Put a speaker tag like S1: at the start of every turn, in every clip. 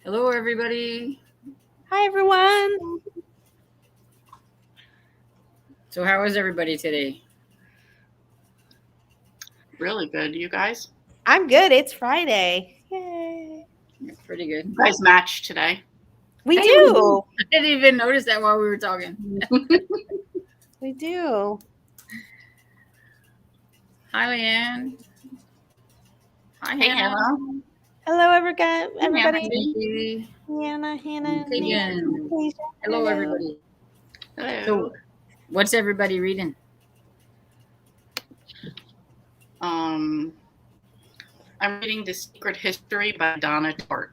S1: Hello, everybody.
S2: Hi, everyone.
S1: So, how is everybody today?
S3: Really good, you guys.
S2: I'm good. It's Friday. Yay.
S1: Yeah, pretty good.
S3: You guys match today.
S2: We
S1: Hey, we
S2: do.
S1: I didn't even notice that while we were talking.
S2: We do.
S1: Hi, Leanne. Hi,
S3: Hey,
S1: Hannah.
S3: Hannah.
S2: Hello,
S3: Hey,
S2: everybody.
S3: Nancy.
S1: Nancy.
S2: Hannah, Nancy,
S1: Kagan.
S2: Asia.
S1: Hello,
S2: Hello.
S1: everybody.
S3: Hello.
S1: So, what's everybody reading?
S3: Um, I'm reading The Secret History by Donna Tartt.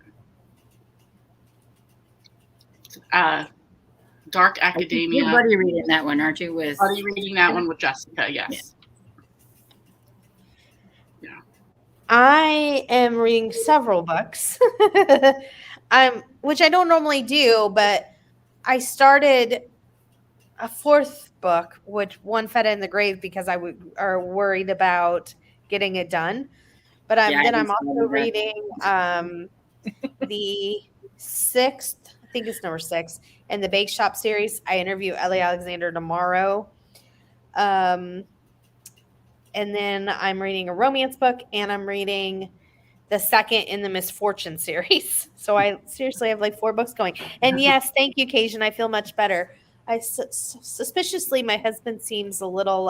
S3: Dark Academia.
S1: You're buddy reading that one, aren't you? With
S3: Buddy reading that one with Jessica, yes. Yeah.
S2: I am reading several books. Which I don't normally do, but I started a fourth book, which one fed in the grave because are worried about getting it done. But
S1: I
S2: I'm
S1: just
S2: also
S1: started that.
S2: reading the sixth, I think it's number 6 in the Bake Shop series. I interview Ellie Alexander tomorrow. And then I'm reading a romance book, and I'm reading the second in the Misfortune series. So I seriously have like 4 books going. And yes, thank you, Cajun. I feel much better. Suspiciously, my husband seems a little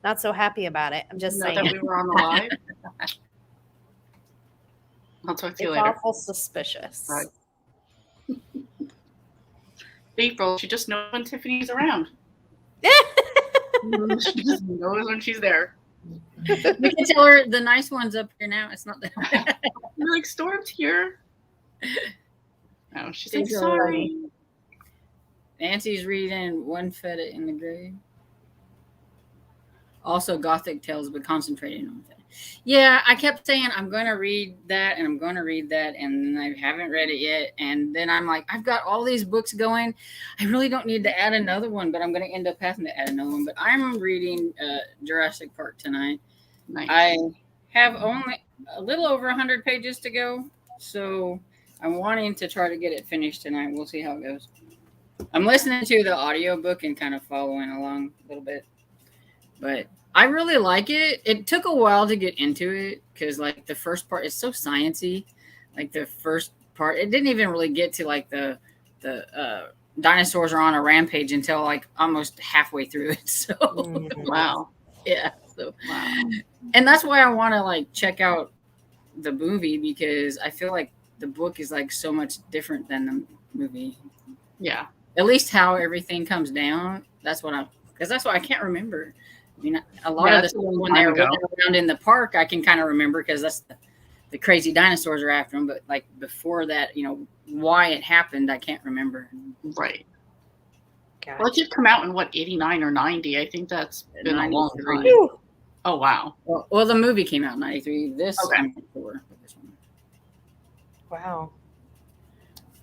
S2: not so happy about it. I'm just
S3: Know
S2: saying.
S3: that we were on the live. I'll talk to you
S2: It's
S3: later.
S2: awful suspicious.
S3: Right. April, she just knows when Tiffany's around. She just knows when she's there.
S1: We can tell her the nice one's up here now. It's not that.
S3: You're like, Storm's here. No, she's like,
S1: So,
S3: sorry.
S1: Nancy's reading One Fed in the Grave. Also, Gothic Tales, but concentrating on that. Yeah, I kept saying I'm going to read that and I'm going to read that, and I haven't read it yet. And then I'm like, I've got all these books going. I really don't need to add another one, but I'm going to end up having to add another one. But I'm reading Jurassic Park tonight.
S3: Nice.
S1: I have only a little over 100 pages to go, so I'm wanting to try to get it finished tonight. We'll see how it goes. I'm listening to the audiobook and kind of following along a little bit. But I really like it. It took a while to get into it because, like, the first part is so sciencey. Like the first part, it didn't even really get to like the dinosaurs are on a rampage until like almost halfway through it. So
S3: Wow.
S1: yeah. So
S3: Wow.
S1: and that's why I want to like check out the movie because I feel like the book is like so much different than the movie.
S3: Yeah.
S1: At least how everything comes down. That's what because that's what I can't remember. I mean, a lot of the stuff when they're running around in the park, I can kind of remember because that's the crazy dinosaurs are after them. But like before that, why it happened, I can't remember.
S3: Right.
S2: Gotcha.
S3: Well, it did come out in what, 89 or 90? I think that's been a long time.
S2: Whew.
S3: Oh, wow.
S1: Well, the movie came out in 93. This,
S3: Okay.
S1: I'm not sure. This one.
S2: Wow.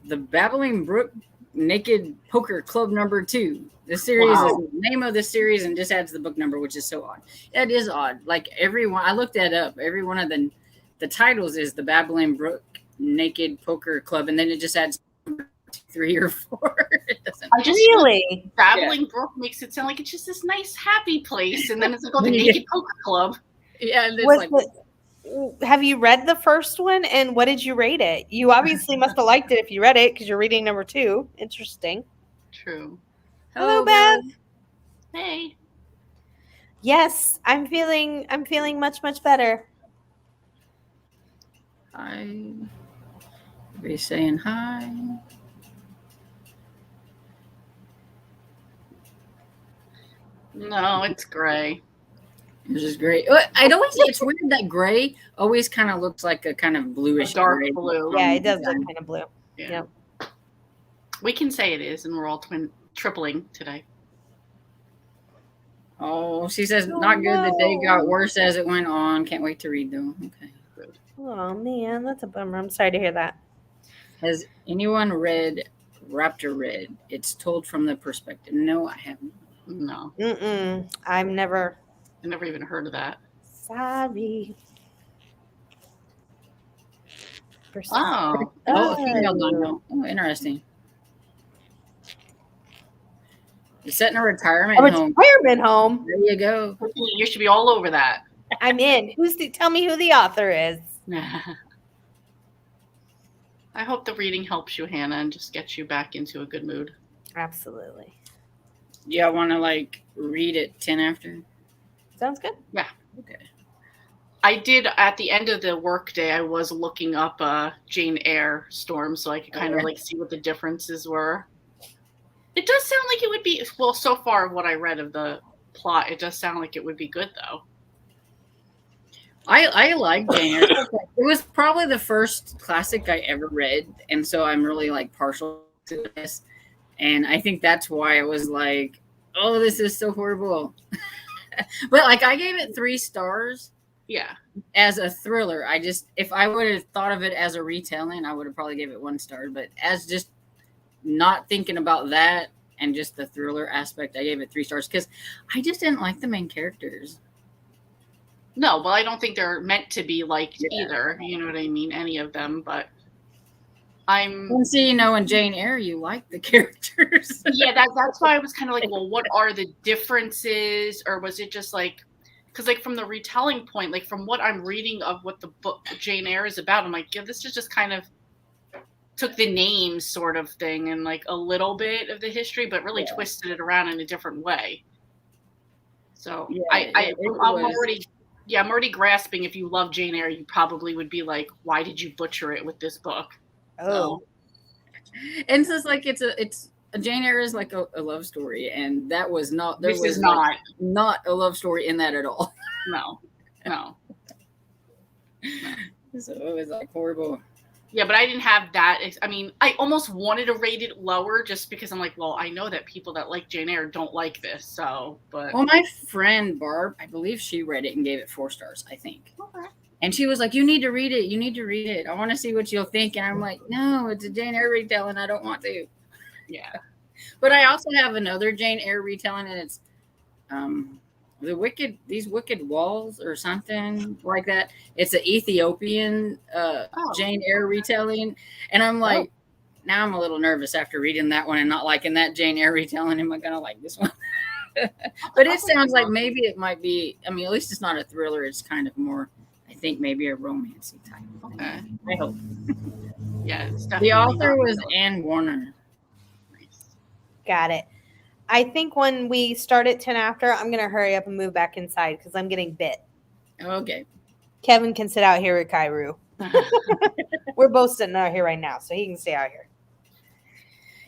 S1: The Babbling Brook Naked Poker Club #2. The series is the name of the series and just adds the book number, which is so odd. That is odd. Like everyone, I looked that up. Every one of the titles is the Babbling Brook Naked Poker Club, and then it just adds 3 or 4. It doesn't.
S3: I just
S2: Really?
S3: Babbling Brook makes it sound like it's just this nice, happy place, and then it's like, oh, the Naked Poker Club.
S1: Yeah, and it's
S2: have you read the first one, and what did you rate it? You obviously must have liked it if you read it because you're reading number 2. Interesting.
S3: True.
S2: Hello, Beth.
S3: Hey.
S2: Yes, I'm feeling much better.
S1: Hi. Be saying hi.
S3: No, it's gray.
S1: This is great. It's weird that gray always kind of looks like a kind of bluish
S3: dark
S1: gray.
S3: blue.
S2: Yeah, it does look kind of blue.
S3: Yeah. Yep. We can say it is, and we're all tripling today.
S1: Oh, she says not good. The day got worse as it went on. Can't wait to read though. Okay.
S3: Good.
S2: Oh man, that's a bummer. I'm sorry to hear that.
S1: Has anyone read Raptor Red? It's told from the perspective. No, I haven't.
S3: No.
S2: I've never.
S3: I never even heard of that.
S2: Sorry.
S3: Oh,
S1: Oh, a female dino. Oh, interesting. It's set in a retirement home.
S2: Retirement home.
S1: There you go.
S3: you should be all over that.
S2: I'm in. Tell me who the author is.
S3: I hope the reading helps you, Hannah, and just gets you back into a good mood.
S2: Absolutely.
S1: Yeah, I want to like read it 10 after.
S2: Sounds good.
S3: Yeah.
S1: Okay.
S3: I did at the end of the workday. I was looking up Jane Eyre Storm, so I could kind of like see what the differences were. It does sound like it would be well. So far, what I read of the plot, it does sound like it would be good, though.
S1: I like Jane Eyre. It was probably the first classic I ever read, and so I'm really like partial to this. And I think that's why I was like, "Oh, this is so horrible." But like, I gave it 3 stars.
S3: Yeah.
S1: As a thriller, if I would have thought of it as a retelling, I would have probably gave it 1 star. But as just not thinking about that and just the thriller aspect, I gave it 3 stars because I just didn't like the main characters.
S3: No, well, I don't think they're meant to be liked either. You know what I mean? Any of them, but
S1: And see, in Jane Eyre, you like the characters.
S3: Yeah, that's why I was kind of like, well, what are the differences? Or was it just like, because like from the retelling point, like from what I'm reading of what the book Jane Eyre is about, I'm like, yeah, this is just kind of took the names sort of thing and like a little bit of the history, but really twisted it around in a different way. So I'm already grasping. If you love Jane Eyre, you probably would be like, why did you butcher it with this book?
S2: Oh,
S1: and it's just like it's a Jane Eyre is like a love story, and that was not.
S3: This is not
S1: a love story in that at all.
S3: No.
S1: So it was like horrible.
S3: Yeah, but I didn't have that. I mean, I almost wanted to rate it lower just because I'm like, well, I know that people that like Jane Eyre don't like this. So, but
S1: well, my friend Barb, I believe she read it and gave it 4 stars. I think.
S3: Okay.
S1: And she was like, "You need to read it. You need to read it. I want to see what you'll think." And I'm like, "No, it's a Jane Eyre retelling. I don't want to."
S3: Yeah.
S1: But I also have another Jane Eyre retelling, and it's these wicked walls or something like that. It's an Ethiopian Jane Eyre retelling, and I'm like, now I'm a little nervous after reading that one and not liking that Jane Eyre retelling. Am I gonna like this one? But it sounds like maybe it might be. I mean, at least it's not a thriller. It's kind of more, I think, maybe a romancy type.
S3: Okay.
S1: I hope.
S3: Yeah, it's definitely
S1: The author was Anne Warner.
S2: got it. I think when we start at 10 after, I'm going to hurry up and move back inside because I'm getting bit.
S1: Okay.
S2: Kevin can sit out here with Kairu. We're both sitting out here right now, so he can stay out here.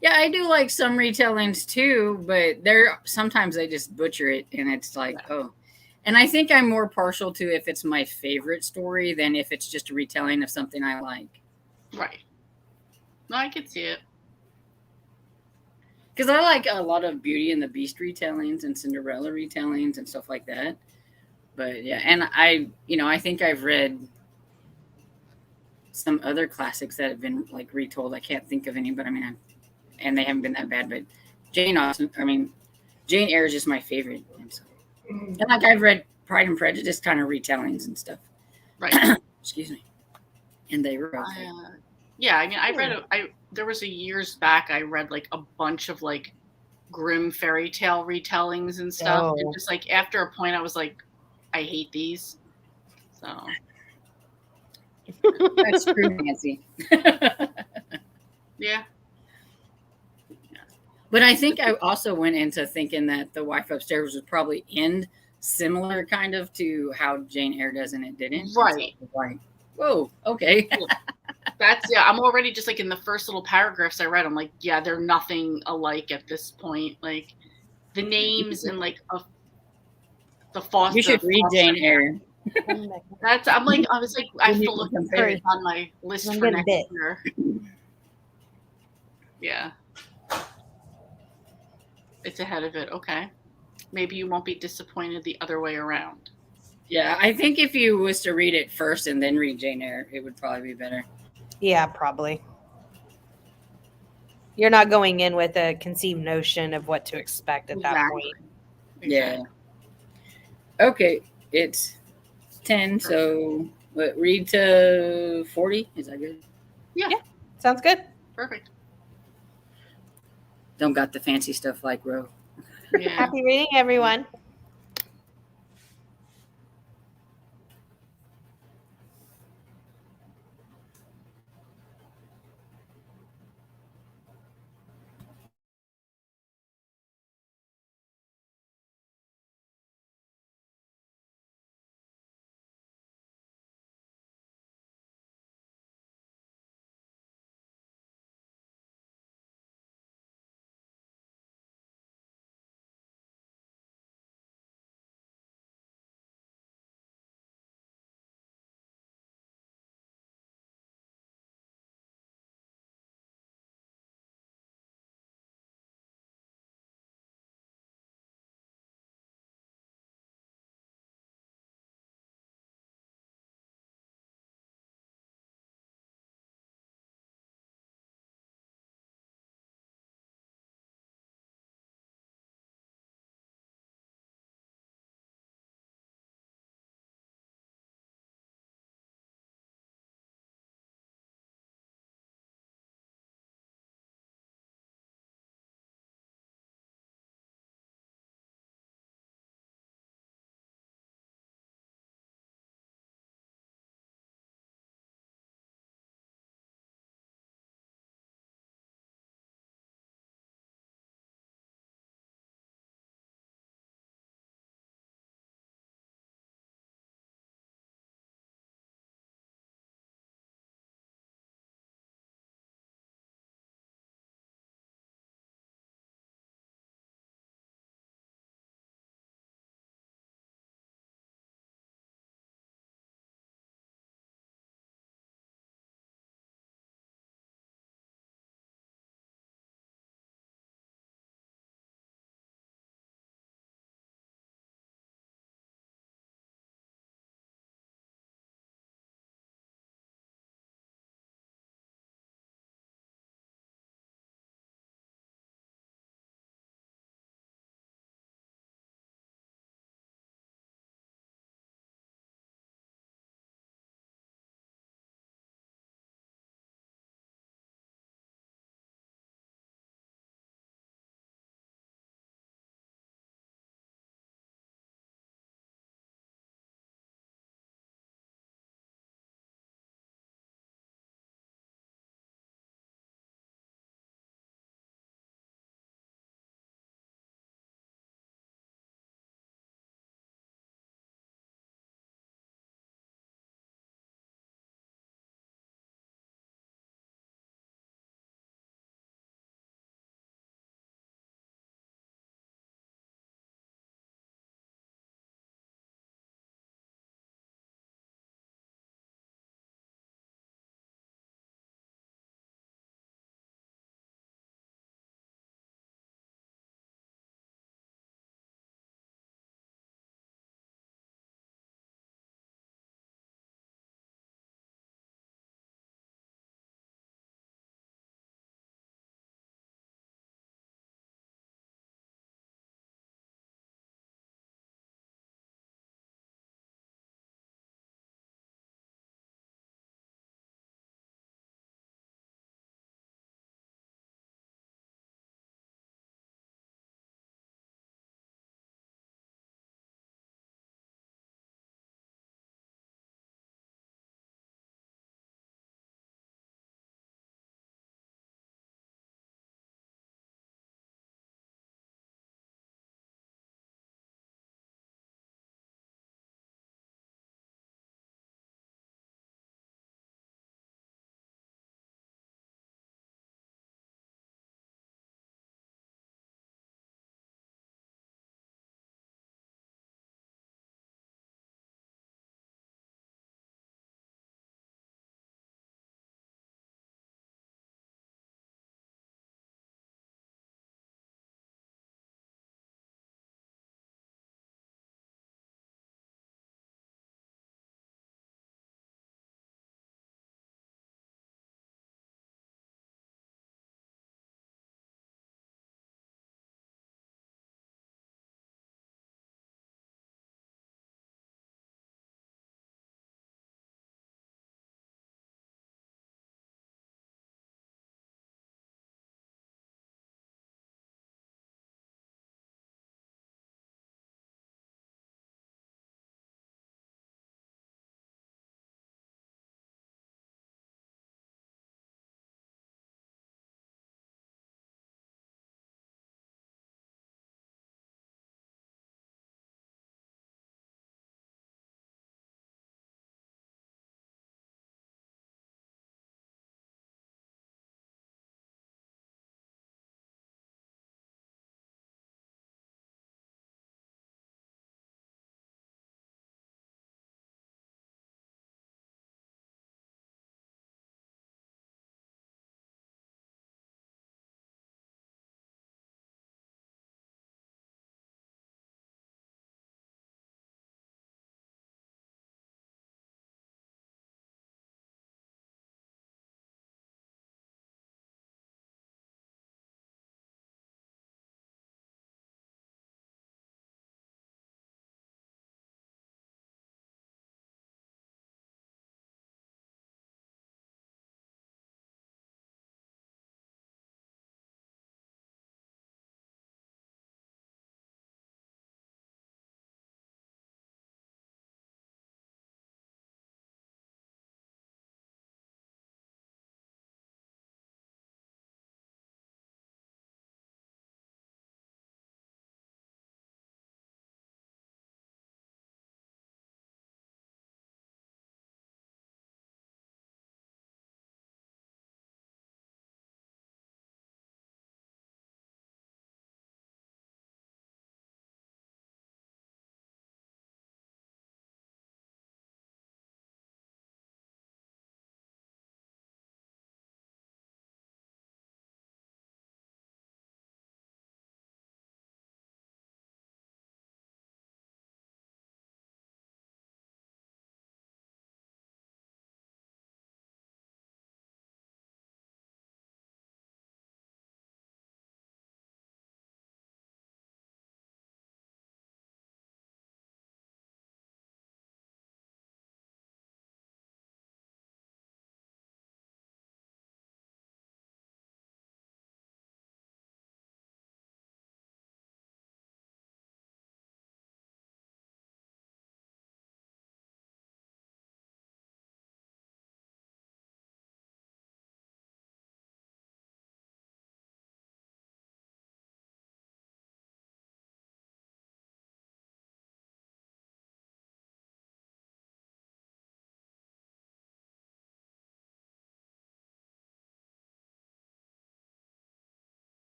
S1: Yeah, I do like some retellings too, but sometimes they just butcher it, and it's like, oh. And I think I'm more partial to if it's my favorite story than if it's just a retelling of something I like.
S3: Right. No, I could see it.
S1: Because I like a lot of Beauty and the Beast retellings and Cinderella retellings and stuff like that. But yeah, and I think I've read some other classics that have been like retold. I can't think of any, but I mean, and they haven't been that bad. But Jane Eyre is just my favorite. And like I've read Pride and Prejudice kind of retellings and stuff.
S3: Right.
S1: Excuse me. And they were okay.
S3: Yeah, I mean, there was years back I read like a bunch of like grim fairy tale retellings and stuff. And just like after a point I was like, I hate these. So
S1: that's true, Nancy.
S3: Yeah.
S1: But I think I also went into thinking that The Wife Upstairs was probably end similar kind of to how Jane Eyre does and it didn't.
S3: Right.
S1: So like, whoa, okay.
S3: I'm already just like in the first little paragraphs I read, I'm like, yeah, they're nothing alike at this point. Like the names and like the foster.
S1: You should read Jane Eyre.
S3: I was like, I have to look on my list for next year. Yeah. It's ahead of it. Okay. Maybe you won't be disappointed the other way around.
S1: Yeah, I think if you was to read it first and then read Jane Eyre, it would probably be better.
S2: Yeah, probably. You're not going in with a conceived notion of what to expect at that point.
S1: Yeah. Okay, it's 10, so What, read to 40? Is that good?
S3: Yeah,
S2: Sounds good.
S3: perfect.
S1: Don't got the fancy stuff like Ro.
S3: Yeah.
S2: Happy reading, everyone.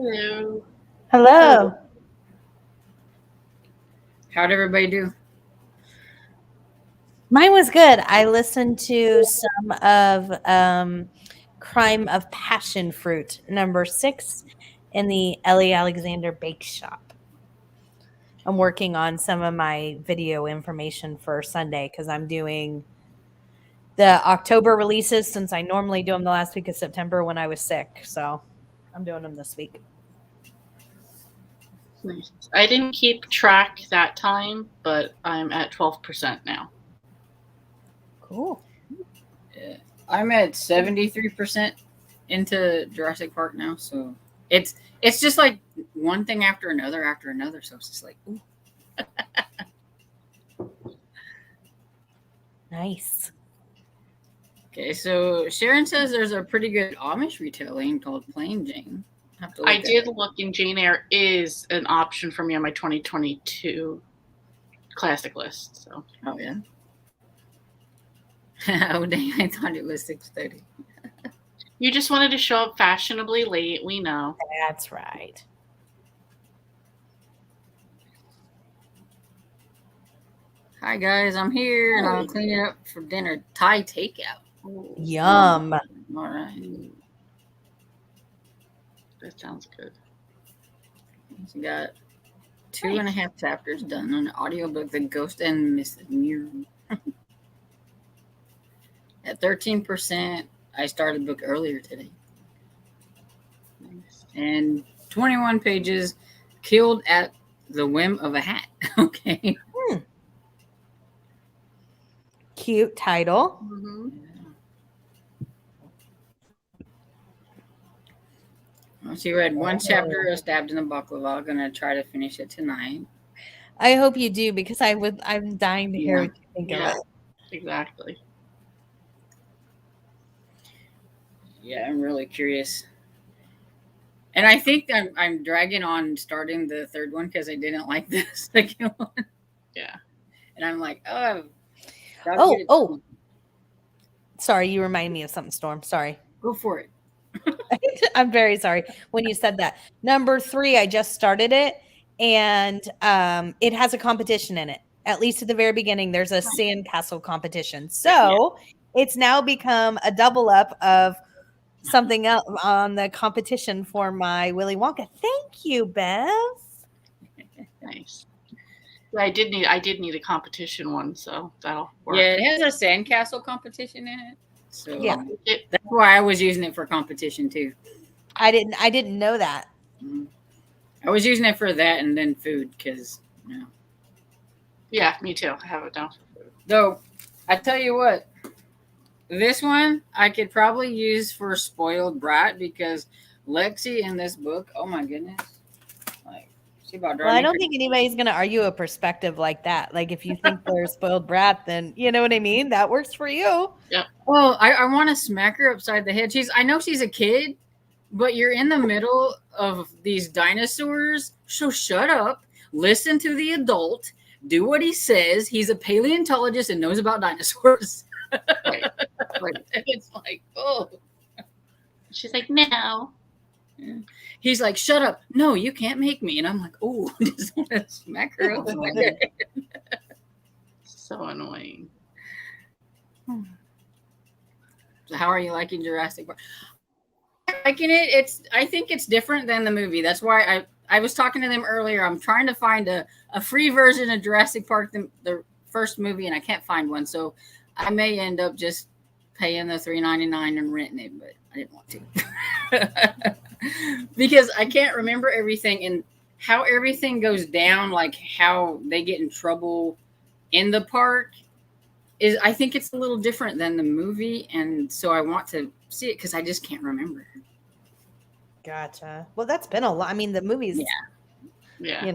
S3: Hello.
S2: Hello.
S1: How'd everybody do?
S2: Mine was good. I listened to some of Crime of Passion Fruit, number 6, in the Ellie Alexander Bake Shop. I'm working on some of my video information for Sunday because I'm doing the October releases since I normally do them the last week of September when I was sick. So I'm doing them this week.
S3: Nice. I didn't keep track that time, but I'm at 12% now.
S2: Cool.
S1: I'm at 73% into Jurassic Park now, so it's just like one thing after another, so it's just like, ooh.
S2: Nice.
S1: Okay, so Sharon says there's a pretty good Amish retelling called Plain Jane.
S3: I did look, and Jane Eyre is an option for me on my 2022 classic list. So.
S1: Oh yeah. Oh dang! I thought it was 6:30.
S3: You just wanted to show up fashionably late. We know.
S2: That's right.
S1: Hi guys, I'm here and I'm cleaning up for dinner. Thai takeout.
S2: Yum.
S1: All right.
S3: That sounds good.
S1: So got 2.5 chapters done on the audiobook, The Ghost and Miss Muir. At 13%, I started the book earlier today.
S3: Nice.
S1: And 21 pages, killed at the whim of a hat. Okay.
S2: Cute title.
S3: Mm-hmm.
S1: She read one chapter of Stabbed in the Baklava. I'm gonna try to finish it tonight.
S2: I hope you do because I'm dying to hear what you think of it.
S3: Exactly.
S1: Yeah, I'm really curious. And I think I'm dragging on starting the third one because I didn't like the second one.
S3: Yeah.
S1: And I'm like,
S2: oh. Sorry, you remind me of something, Storm. Sorry.
S1: Go for it.
S2: I'm very sorry when you said that. Number 3, I just started it, and it has a competition in it. At least at the very beginning, there's a sandcastle competition. So it's now become a double up of something else on the competition for my Willy Wonka. Thank you, Bev.
S3: Nice. I did need a competition one, so that'll work.
S1: Yeah, it has a sandcastle competition in it. So
S2: yeah,
S1: that's why I was using it for competition too.
S2: I didn't know that.
S1: I was using it for that and then food because
S3: Yeah, me too. I have it down for food.
S1: Though I tell you what, this one I could probably use for Spoiled Brat because Lexi in this book, oh my goodness.
S2: Well, I don't think anybody's going to argue a perspective like that. Like, if you think they're a spoiled brat, then you know what I mean? That works for you.
S3: Yeah.
S1: Well, I want to smack her upside the head. I know she's a kid, but you're in the middle of these dinosaurs. So shut up. Listen to the adult. Do what he says. He's a paleontologist and knows about dinosaurs.
S3: Right.
S1: It's like, oh.
S3: She's like, no.
S1: Yeah. He's like, shut up. No, you can't make me. And I'm like, oh, I just want to smack her up.
S3: So annoying.
S1: So how are you liking Jurassic Park? Liking it. I think it's different than the movie. That's why I was talking to them earlier. I'm trying to find a free version of Jurassic Park, the first movie, and I can't find one. So I may end up just paying the $3.99 and renting it, but I didn't want to. Because I can't remember everything and how everything goes down, like how they get in trouble in the park is, I think it's a little different than the movie. And so I want to see it because I just can't remember.
S2: Gotcha. Well, that's been a lot. I mean, the movies,
S3: yeah,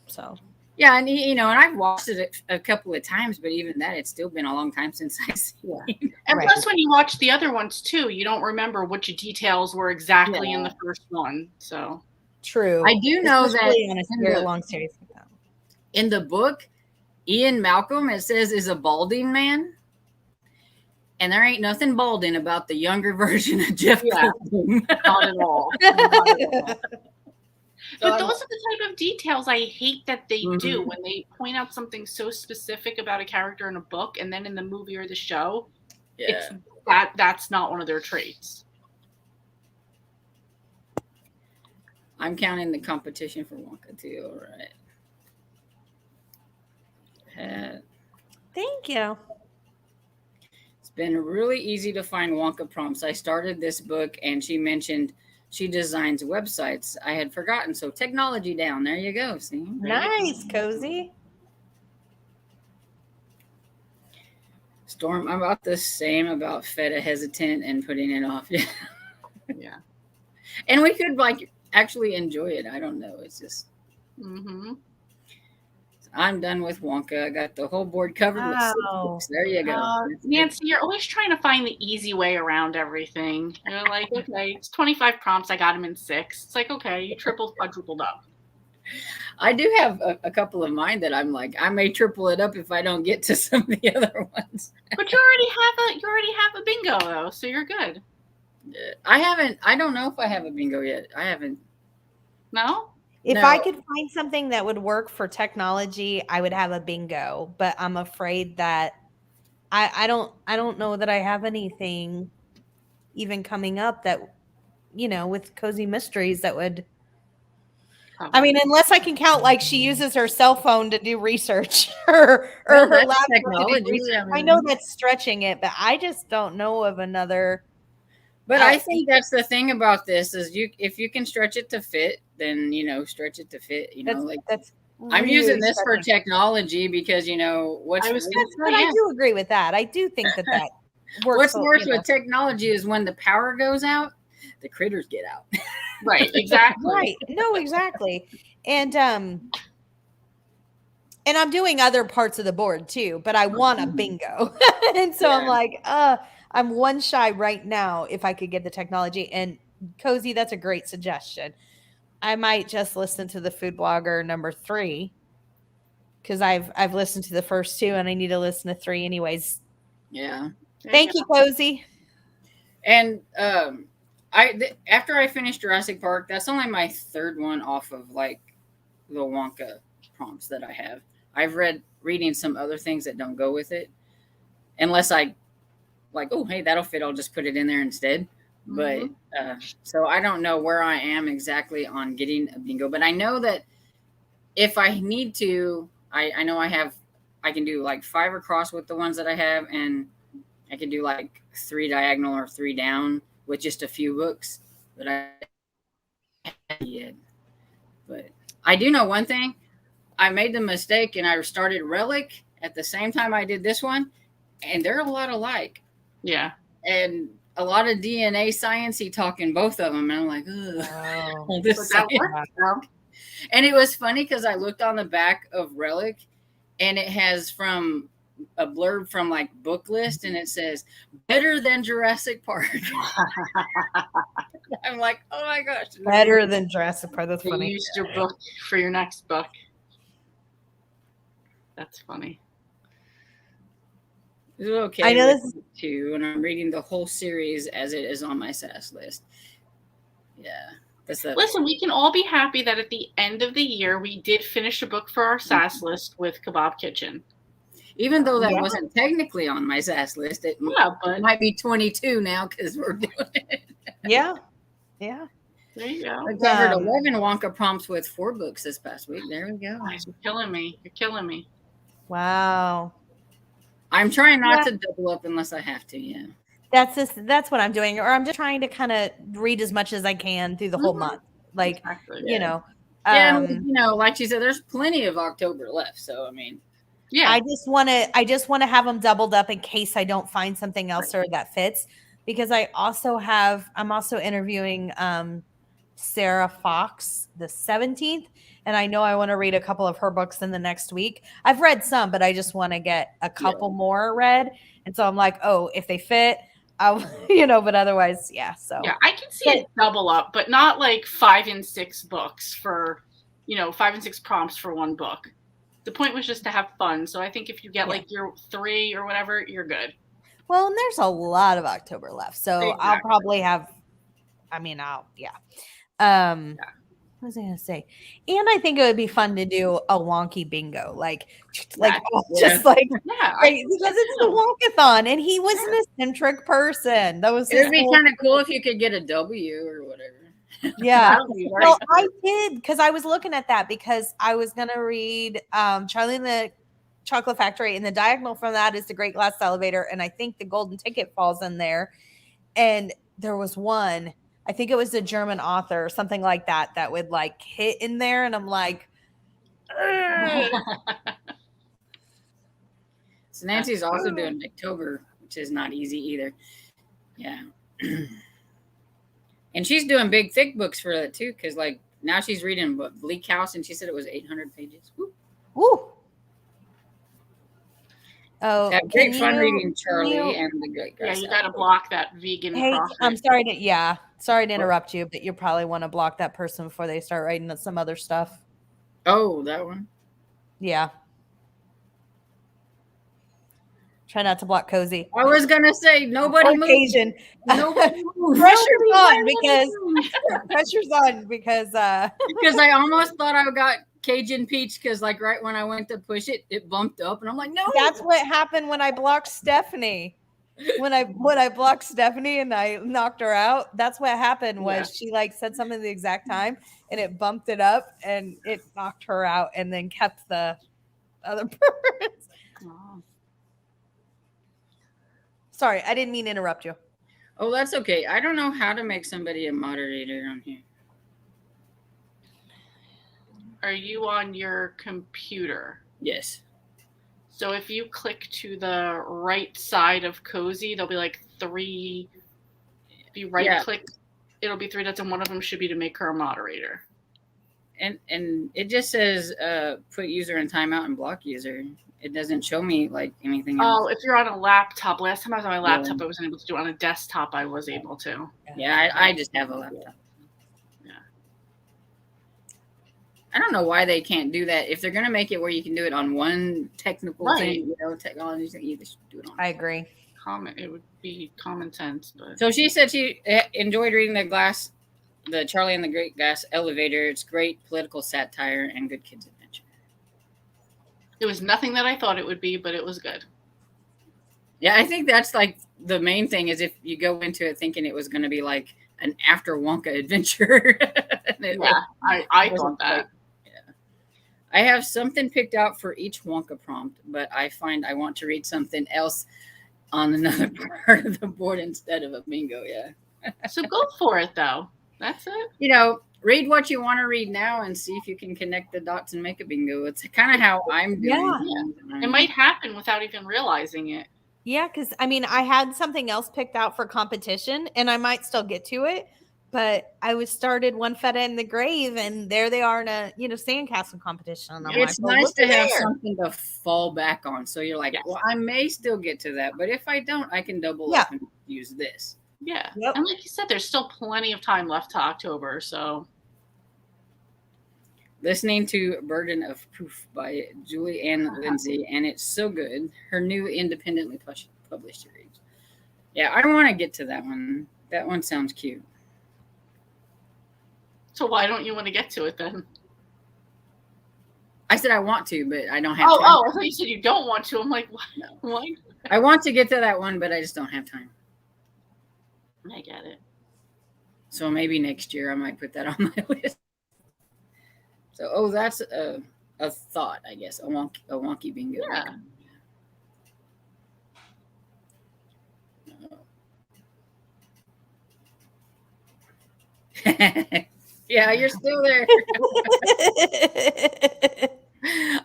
S2: so.
S1: Yeah, and and I've watched it a couple of times, but even that, it's still been a long time since I've seen it.
S3: And plus, when you watch the other ones too, you don't remember which details were exactly in the first one. So
S2: true.
S1: I do know that
S2: on a very long series
S1: in the book, Ian Malcolm, it says, is a balding man, and there ain't nothing balding about the younger version of Jeff Goldblum.
S3: Not at all. Not at all.
S1: So
S3: But those are the type of details I hate that they do
S1: Mhm.
S3: when they point out something so specific about a character in a book, and then in the movie or the show, it's that's not one of their traits.
S1: I'm counting the competition for Wonka too. All right.
S2: Thank you.
S1: It's been really easy to find Wonka prompts. I started this book and she mentioned she designs websites. I had forgotten. So technology down. There you go. See?
S2: Nice, Cozy.
S1: Storm, I'm about the same about feta hesitant and putting it off.
S3: Yeah.
S1: And we could like actually enjoy it. I don't know. It's just I'm done with Wonka. I got the whole board covered with 6 books. There you go.
S3: Nancy, you're always trying to find the easy way around everything. You're like, okay, it's 25 prompts. I got them in 6. It's like, okay, you tripled, quadrupled up.
S1: I do have a couple of mine that I'm like, I may triple it up if I don't get to some of the other ones.
S3: But you already have a bingo though, so you're good.
S1: I don't know if I have a bingo yet. I haven't.
S3: No?
S2: If I could find something that would work for technology, I would have a bingo, but I'm afraid that I don't know that I have anything even coming up that, with Cozy Mysteries that would. I mean, unless I can count, like she uses her cell phone to do research or her laptop to do research. I know that's stretching it, but I just don't know of another.
S1: But I think that's the thing about this is if you can stretch it to fit, then stretch it to fit. That's I'm really using this for technology because
S2: but I do agree with that. I do think that works.
S1: What's worse with technology is when the power goes out, the critters get out.
S3: Right, exactly.
S2: Right. No, exactly. And I'm doing other parts of the board too, but I want a bingo. And so I'm like, I'm one shy right now if I could get the technology. And Cozy, that's a great suggestion. I might just listen to the food blogger number 3 because I've listened to the first 2 and I need to listen to 3 anyways.
S1: Yeah.
S2: Thank you, Cozy.
S1: And after I finished Jurassic Park, that's only my 3rd one off of like the Wonka prompts that I have. I've reading some other things that don't go with it, unless I like, oh hey, that'll fit. I'll just put it in there instead. But so I don't know where I am exactly on getting a bingo, but I know that if I need to, I know I can do like 5 across with the ones that I have, and I can do like 3 diagonal or 3 down with just a few books. But but I do know one thing. I made the mistake and I started Relic at the same time I did this one, and they're a lot alike.
S3: Yeah.
S1: And a lot of DNA sciencey talk in both of them. And I'm like, oh, this and it was funny because I looked on the back of Relic and it has from a blurb from like Book List, and it says better than Jurassic Park. I'm like, oh my gosh,
S2: better than Jurassic Park. That's funny.
S3: You used your book for your next book. That's funny.
S1: It's okay. I know this too, and I'm reading the whole series as it is on my SAS list. Yeah.
S3: Listen, we can all be happy that at the end of the year we did finish a book for our SAS list with Kebab Kitchen.
S1: Even though that wasn't technically on my SAS list, it might be 22 now because we're doing it.
S2: Yeah.
S3: There you go.
S1: I covered 11 Wonka prompts with 4 books this past week. There we go.
S3: You're killing me.
S2: Wow.
S1: I'm trying not to double up unless I have to. Yeah.
S2: That's what I'm doing, or I'm just trying to kind of read as much as I can through the whole month. Like,
S1: like she said, there's plenty of October left. So I mean.
S2: Yeah, I just want to have them doubled up in case I don't find something else that fits, because I'm also interviewing Sarah Fox the 17th, and I know I want to read a couple of her books in the next week. I've read some, but I just want to get a couple more read, and so I'm like, oh, if they fit, I'll but otherwise, so
S3: I can see it double up, but not like 5 and 6 books for 5 and 6 prompts for one book. The point was just to have fun. So I think if you get like your 3 or whatever, you're good.
S2: Well, and there's a lot of October left. So I'll probably have, was I gonna say? And I think it would be fun to do a wonky bingo, like just like
S3: Yeah,
S2: because it's the Wonkathon, and he was an eccentric person. That was
S1: It would be kind of cool if you could get a W or whatever.
S2: Yeah.
S3: That would be very
S2: Well,
S3: cool.
S2: I did because I was looking at that because I was gonna read Charlie and the Chocolate Factory, and the diagonal from that is the Great Glass Elevator, and I think the Golden Ticket falls in there. And there was one, I think it was a German author or something like that, that would like hit in there, and I'm like, ugh.
S1: So Nancy's also doing October, which is not easy either. Yeah. And she's doing big, thick books for that too, because like now she's reading Bleak House, and she said it was 800 pages. Woo.
S2: Woo. Oh,
S1: That great fun reading Charlie and the Great
S3: Yeah,
S1: Glass.
S3: you got to block that vegan.
S2: Hey,
S3: prophet.
S2: I'm sorry to interrupt you, but you probably want to block that person before they start writing some other stuff.
S1: Oh, that one.
S2: Yeah. Try not to block Cozy.
S1: I was gonna say nobody moves.
S2: Cajun.
S1: Nobody moves.
S2: Pressure's on because
S1: Because I almost thought I got Cajun Peach, because like right when I went to push it, it bumped up, and I'm like, no.
S2: that's what happened when I blocked Stephanie. When I blocked Stephanie and I knocked her out, that's what happened. Was she like said something at the exact time, and it bumped it up and it knocked her out, and then kept the other person.
S3: Oh.
S2: Sorry, I didn't mean to interrupt you.
S1: Oh, that's okay. I don't know how to make somebody a moderator on here.
S3: Are you on your computer?
S1: Yes.
S3: So if you click to the right side of Cozy, there'll be like 3. If you right click, it'll be 3 dots, and one of them should be to make her a moderator.
S1: And it just says put user in timeout and block user. It doesn't show me like anything else.
S3: Oh, if you're on a laptop. Last time I was on my laptop, I wasn't able to do it. On a desktop, I was able to.
S1: Yeah, I just have a laptop.
S3: Yeah.
S1: I don't know why they can't do that. If they're going to make it where you can do it on one technical thing, technology, you just do it on.
S2: I agree.
S3: It would be common sense, but.
S1: So she said she enjoyed reading the Charlie and the Great Glass Elevator. It's great political satire and good kids adventure.
S3: It was nothing that I thought it would be, but it was good.
S1: Yeah, I think that's like the main thing, is if you go into it thinking it was going to be like an after Wonka adventure.
S3: I thought that.
S1: Yeah. I have something picked out for each Wonka prompt, but I find I want to read something else on another part of the board instead of a bingo. Yeah.
S3: So go for it, though. That's it.
S1: Read what you want to read now and see if you can connect the dots and make a bingo. It's kind of how I'm doing.
S3: Yeah. It might happen without even realizing it.
S2: Yeah, because I mean, I had something else picked out for competition, and I might still get to it. But I was started One Feta in the Grave, and there they are in a sandcastle competition. And
S1: it's nice to have something to fall back on. So you're like, well, I may still get to that, but if I don't, I can double up and use this.
S3: Yeah. Yep. And like you said, there's still plenty of time left to October. So
S1: listening to Burden of Proof by Julie Ann Lindsay, and it's so good. Her new independently published series. Yeah, I want to get to that one. That one sounds cute.
S3: So why don't you want to get to it then?
S1: I said I want to, but I don't have time.
S3: I thought you said you don't want to. I'm like, why?
S1: I want to get to that one, but I just don't have time.
S3: I get it.
S1: So maybe next year I might put that on my list. So, that's a thought, I guess. A wonky bingo. Yeah. Yeah, you're still there.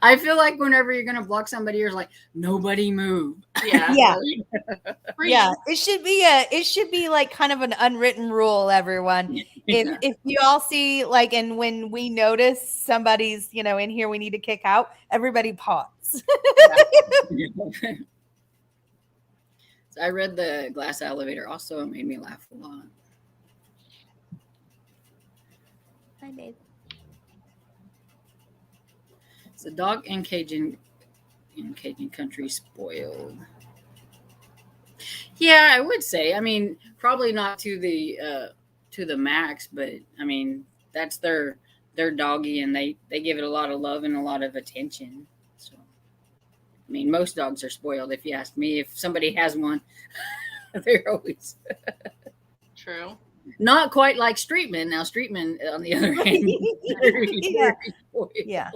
S1: I feel like whenever you're gonna block somebody, you're like, nobody move.
S3: Yeah.
S2: Yeah. It should be like kind of an unwritten rule, everyone. If you all see like, and when we notice somebody's, in here we need to kick out, everybody pause.
S1: So I read The Glass Elevator also. It made me laugh a lot.
S2: Hi, babe.
S1: It's a dog in Cajun country spoiled. Yeah, I would say. I mean, probably not to the max, but I mean, that's their their doggy, and they give it a lot of love and a lot of attention. So, I mean, most dogs are spoiled. If you ask me, if somebody has one, they're always
S3: True.
S1: not quite like Streetman. Now, Streetman, on the other hand,
S2: Yeah.
S1: very spoiled.
S2: Yeah.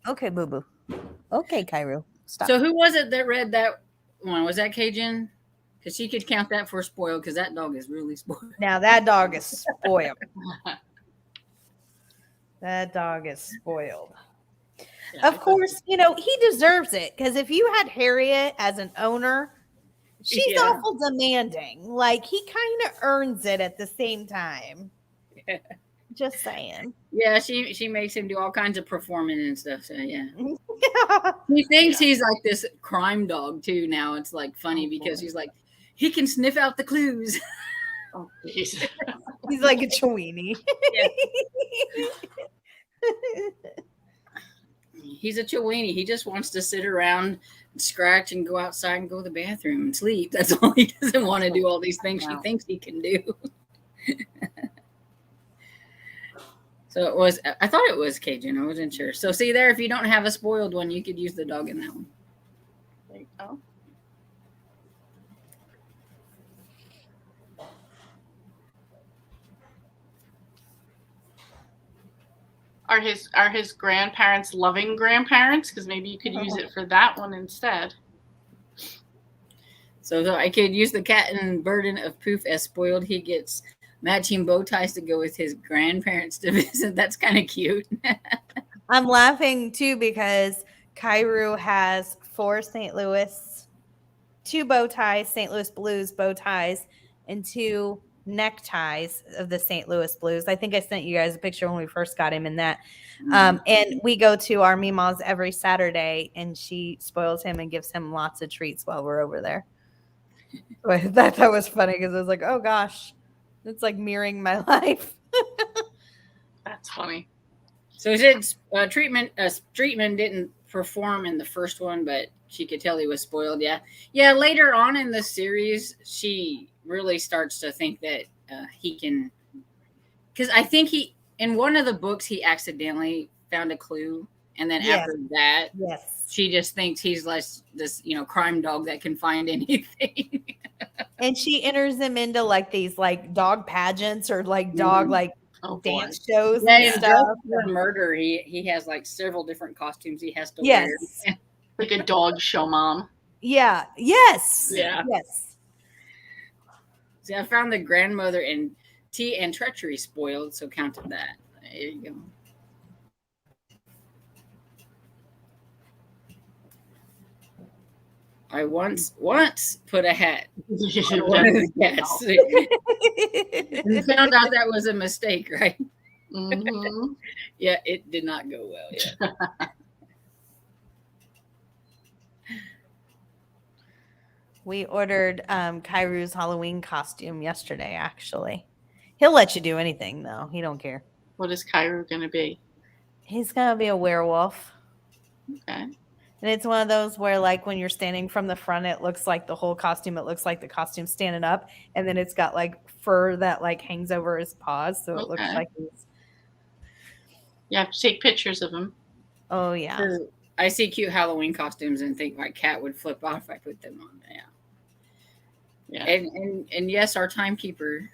S2: Okay, boo boo. Okay, Cairo. Stop.
S1: So, who was it that read that one? Was that Cajun? Because she could count that for spoiled, because that dog is really spoiled.
S2: Now that dog is spoiled. That dog is spoiled.
S3: Yeah,
S2: Of course, you know, he deserves it because if you had Harriet as an owner, she's
S1: Yeah.
S2: awful demanding. Like he kind of earns it at the same time.
S1: Yeah.
S2: Just saying.
S1: Yeah, she makes him do all kinds of performing and stuff. So yeah,
S2: Yeah.
S1: he thinks he's like this crime dog too. Now it's like funny because he's like he can sniff out the clues.
S3: Oh, jeez.
S2: He's like a Chewini.
S1: He's a Chiweenie. He just wants to sit around, scratch, and go outside and go to the bathroom and sleep. That's all. He doesn't want to do all these things she thinks he can do. So it was. I thought it was Cajun. I wasn't sure. So see there, if you don't have a spoiled one, you could use the dog in that one.
S3: There you go. Are his grandparents loving grandparents? Because maybe you could use it for that one instead.
S1: So I could use the cat and burden of Poof as spoiled. He gets matching bow ties to go with his grandparents to visit. That's kind of cute.
S2: I'm laughing too because Cairo has 4 St. Louis, 2 bow ties, St. Louis Blues bow ties, and 2 neckties of the St. Louis Blues. I think I sent you guys a picture when we first got him in that. And we go to our Mima's every Saturday, and she spoils him and gives him lots of treats while we're over there. So I thought that was funny because I was like, oh gosh, it's like mirroring my life.
S3: That's funny.
S1: So she said treatment didn't perform in the first one, but she could tell he was spoiled. Yeah. Later on in the series, she really starts to think that he can, because I think in one of the books he accidentally found a clue, and then after that, she just thinks he's like this, crime dog that can find anything.
S2: And she enters him into like these like dog pageants or like dog dance shows and stuff.
S1: For murder, he has like several different costumes he has to wear.
S3: Like a dog show mom.
S2: Yeah. Yes.
S1: Yeah.
S2: Yes.
S1: See, I found the grandmother and tea and treachery spoiled, so counted that. There you go. I once put a hat on one of the cats and found out that was a mistake, right?
S3: Mm-hmm.
S1: Yeah, it did not go well. Yeah.
S2: We ordered Kairu's Halloween costume yesterday, actually. He'll let you do anything, though. He don't care.
S3: What is Cairo going to be?
S2: He's going to be a werewolf.
S3: Okay.
S2: And it's one of those where, like, when you're standing from the front, it looks like the whole costume. It looks like the costume standing up. And then it's got, like, fur that, like, hangs over his paws. So it looks like he's...
S3: You have to take pictures of him.
S2: Oh, yeah.
S1: I see cute Halloween costumes and think my cat would flip off if I put them on. Yeah. And yes, our timekeeper.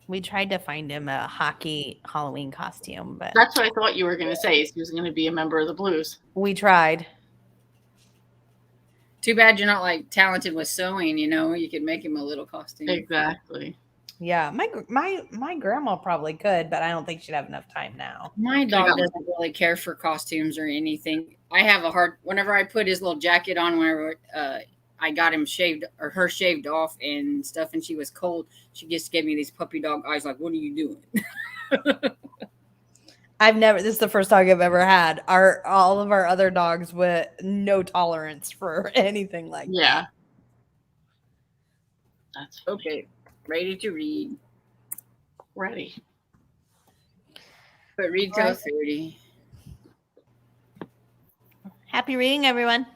S2: We tried to find him a hockey Halloween costume, but
S3: that's what I thought you were going to say. He was going to be a member of the Blues.
S2: We tried.
S1: Too bad you're not like talented with sewing. You could make him a little costume.
S3: Exactly.
S2: Yeah, my grandma probably could, but I don't think she'd have enough time now.
S1: My dog doesn't really care for costumes or anything. I have whenever I put his little jacket on, whenever I got him shaved or her shaved off and stuff, and she was cold, she just gave me these puppy dog eyes like, what are you doing?
S2: This is the first dog I've ever had. All of our other dogs with no tolerance for anything like that.
S3: Yeah. That's funny.
S1: Okay. Ready to read.
S3: Ready.
S1: But read till 30.
S2: Happy reading, everyone.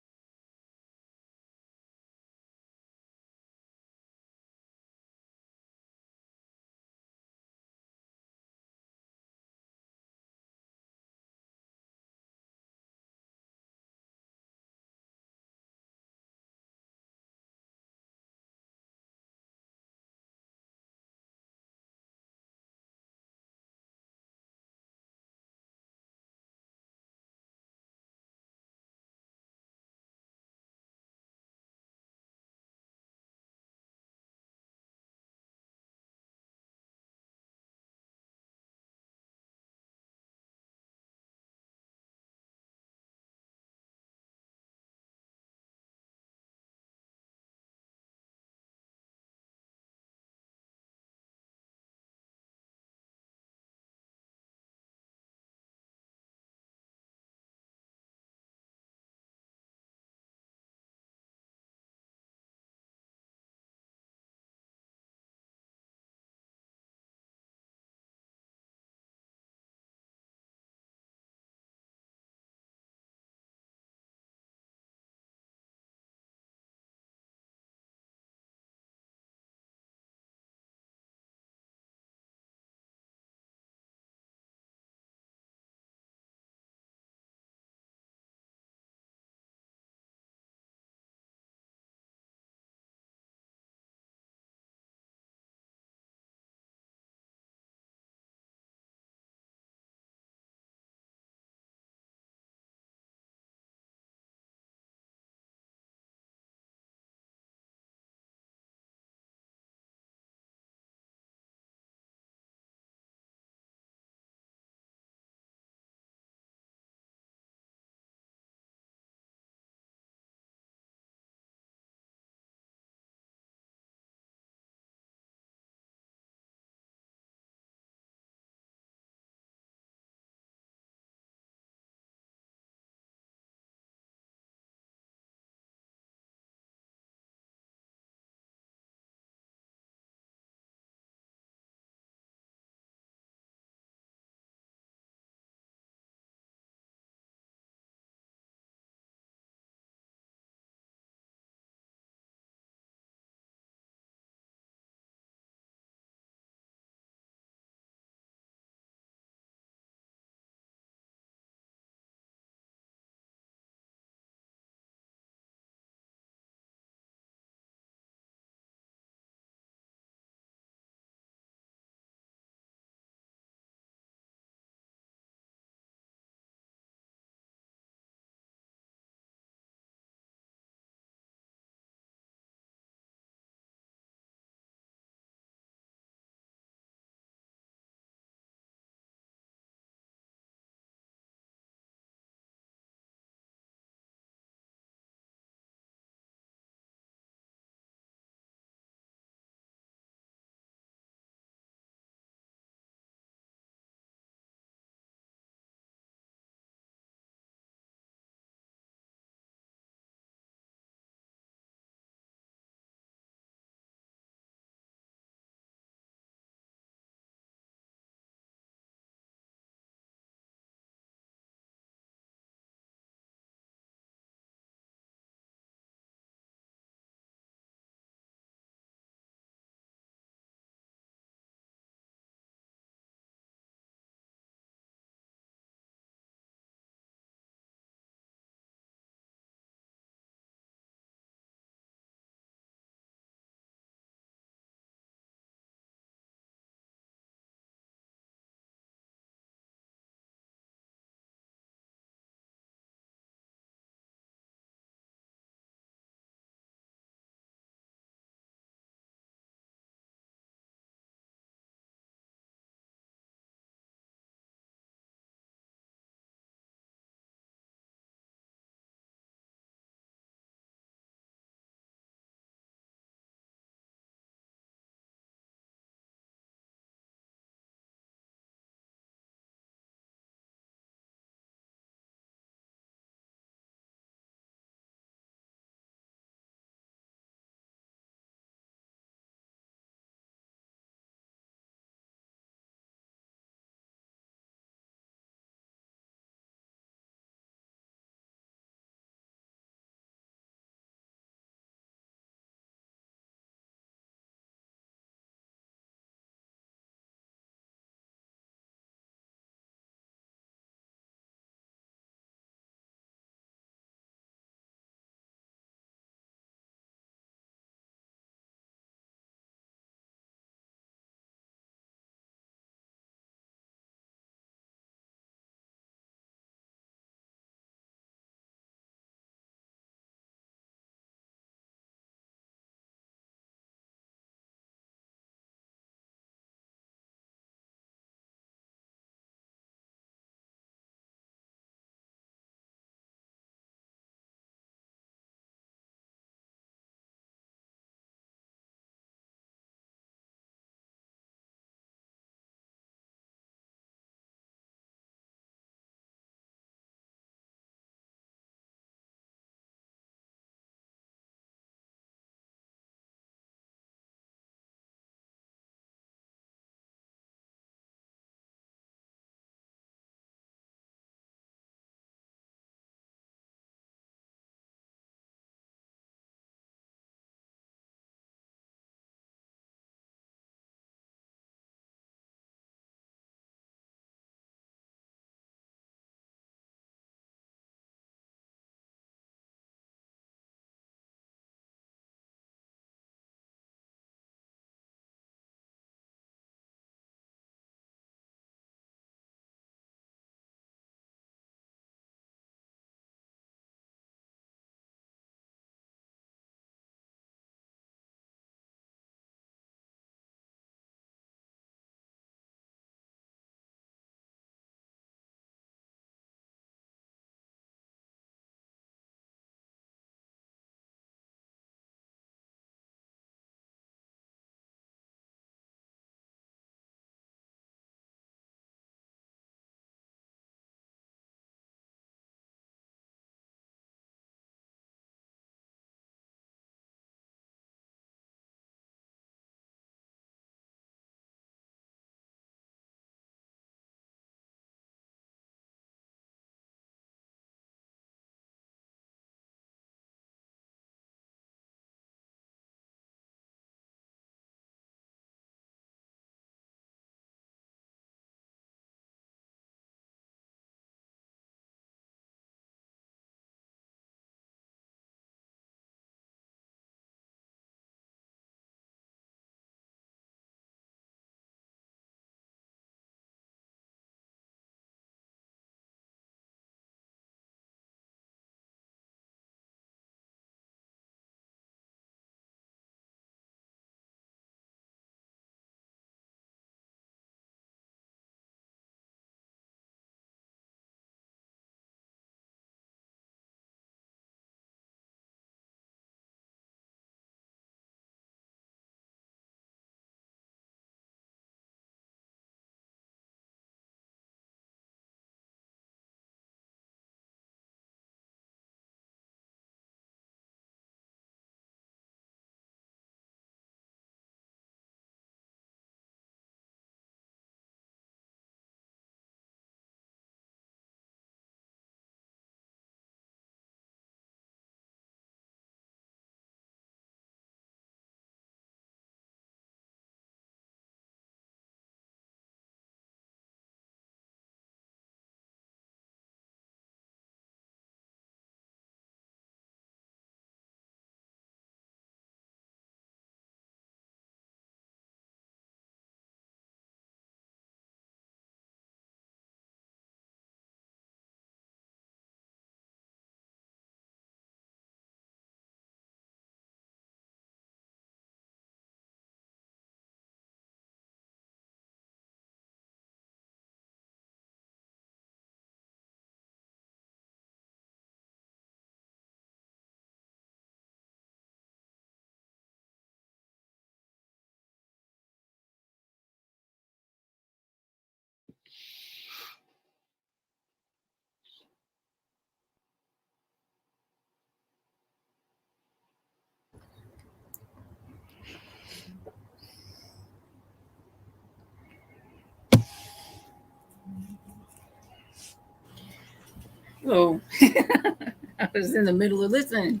S1: Oh, I was in the middle of listening.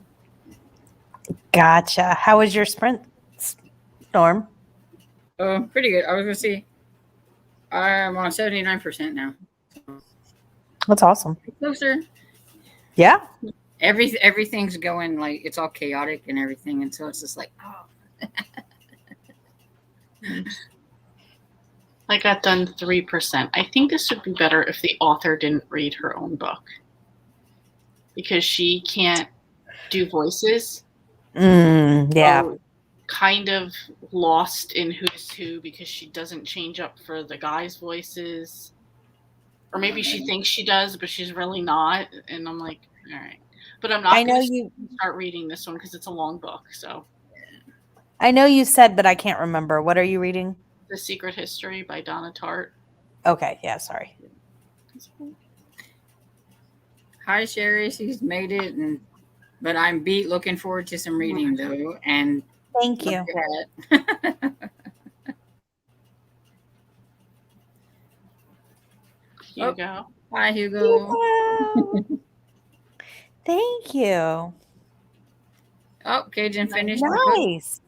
S2: Gotcha. How was your sprint, Storm?
S1: Oh, pretty good. I was gonna see. I'm on 79% now.
S2: That's awesome.
S1: Closer.
S2: Yeah.
S1: Everything's going like it's all chaotic and everything, and so it's just like, oh,
S3: I got done 3%. I think this would be better if the author didn't read her own book because she can't do voices.
S2: Yeah.
S3: So kind of lost in who's who because she doesn't change up for the guys' voices. Or maybe she thinks she does, but she's really not. And I'm like, all right. But I'm not going to start reading this one because it's a long book. So
S2: I know you said, but I can't remember. What are you reading?
S3: The Secret History by Donna Tartt.
S2: Okay. Yeah. Sorry.
S1: Hi, Sherry. She's made it, but I'm beat. Looking forward to some reading though. And
S2: thank you.
S3: Hugo.
S1: Hi, Hugo.
S2: Thank you.
S1: Oh, Cajun finished.
S2: Nice.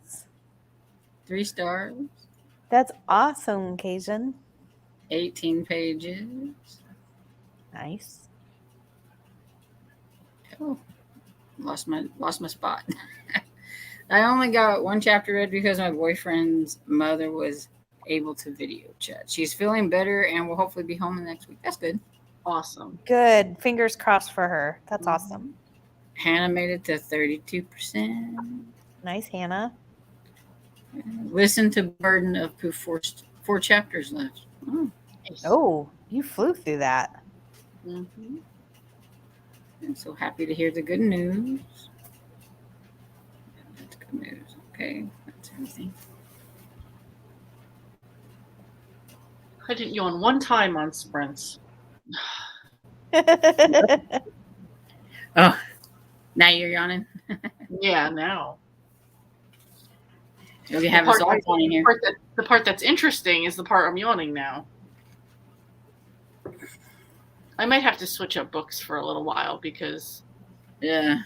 S1: 3 stars.
S2: That's awesome, Cajun.
S1: 18 pages.
S2: Nice.
S1: Oh, lost my spot. I only got 1 chapter read because my boyfriend's mother was able to video chat. She's feeling better and will hopefully be home the next week. That's good.
S3: Awesome.
S2: Good. Fingers crossed for her. That's awesome.
S1: Hannah made it to 32%.
S2: Nice, Hannah.
S1: Listen to Burden of Proof. 4 chapters left.
S2: Oh, you flew through that.
S3: Mm-hmm.
S1: I'm so happy to hear the good news. That's good news. Okay, that's everything.
S3: I didn't yawn one time on sprints.
S1: Oh, now you're yawning?
S3: Yeah, now.
S1: We have us all yawning here.
S3: The part that's interesting is the part I'm yawning now. I might have to switch up books for a little while because...
S1: Yeah,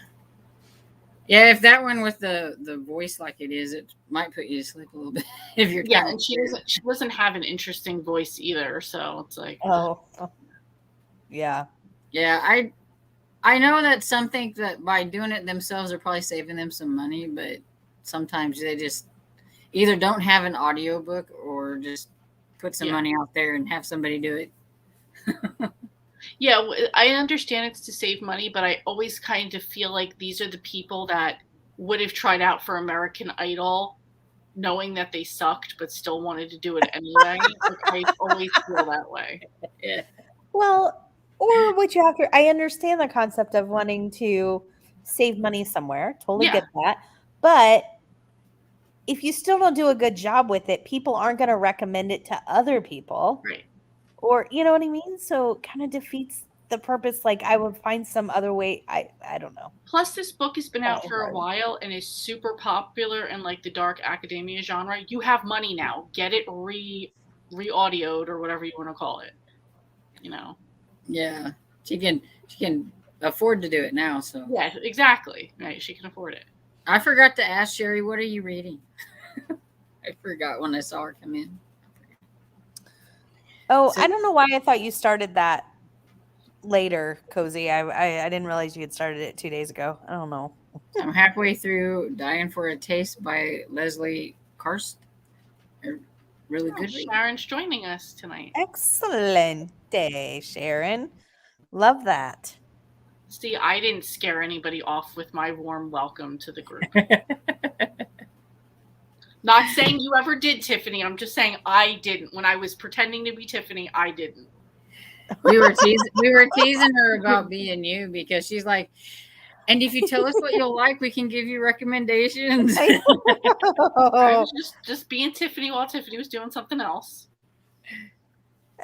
S1: if that one with the voice like it is, it might put you to sleep a little bit if you're
S3: and she doesn't have an interesting voice either, so it's like
S2: yeah
S1: I know that some think that by doing it themselves they're probably saving them some money, but sometimes they just either don't have an audiobook or just put some money out there and have somebody do it.
S3: Yeah, I understand it's to save money, but I always kind of feel like these are the people that would have tried out for American Idol knowing that they sucked but still wanted to do it anyway. I always feel that way.
S1: Yeah.
S2: Well, or what you have to, I understand the concept of wanting to save money somewhere. Totally get that. But if you still don't do a good job with it, people aren't going to recommend it to other people.
S3: Right.
S2: Or, you know what I mean? So it kind of defeats the purpose. Like, I would find some other way. I don't know.
S3: Plus, this book has been out for a while and is super popular in like the dark academia genre. You have money now. Get it re-audioed or whatever you want to call it. You know.
S1: Yeah. She can afford to do it now, so.
S3: Yeah, exactly. Right. She can afford it.
S1: I forgot to ask Sherry, what are you reading? I forgot when I saw her come in.
S2: Oh, I don't know why I thought you started that later, Cozy. I didn't realize you had started it 2 days ago. I don't know.
S1: I'm halfway through Dying for a Taste by Leslie Karst. Really good.
S3: Sharon's joining us tonight.
S2: Excellent day, Sharon. Love that.
S3: See, I didn't scare anybody off with my warm welcome to the group. Not saying you ever did, Tiffany. I'm just saying I didn't. When I was pretending to be Tiffany, I didn't.
S1: We were teasing her about being you because she's like, and if you tell us what you'll like, we can give you recommendations.
S3: I was just being Tiffany while Tiffany was doing something else.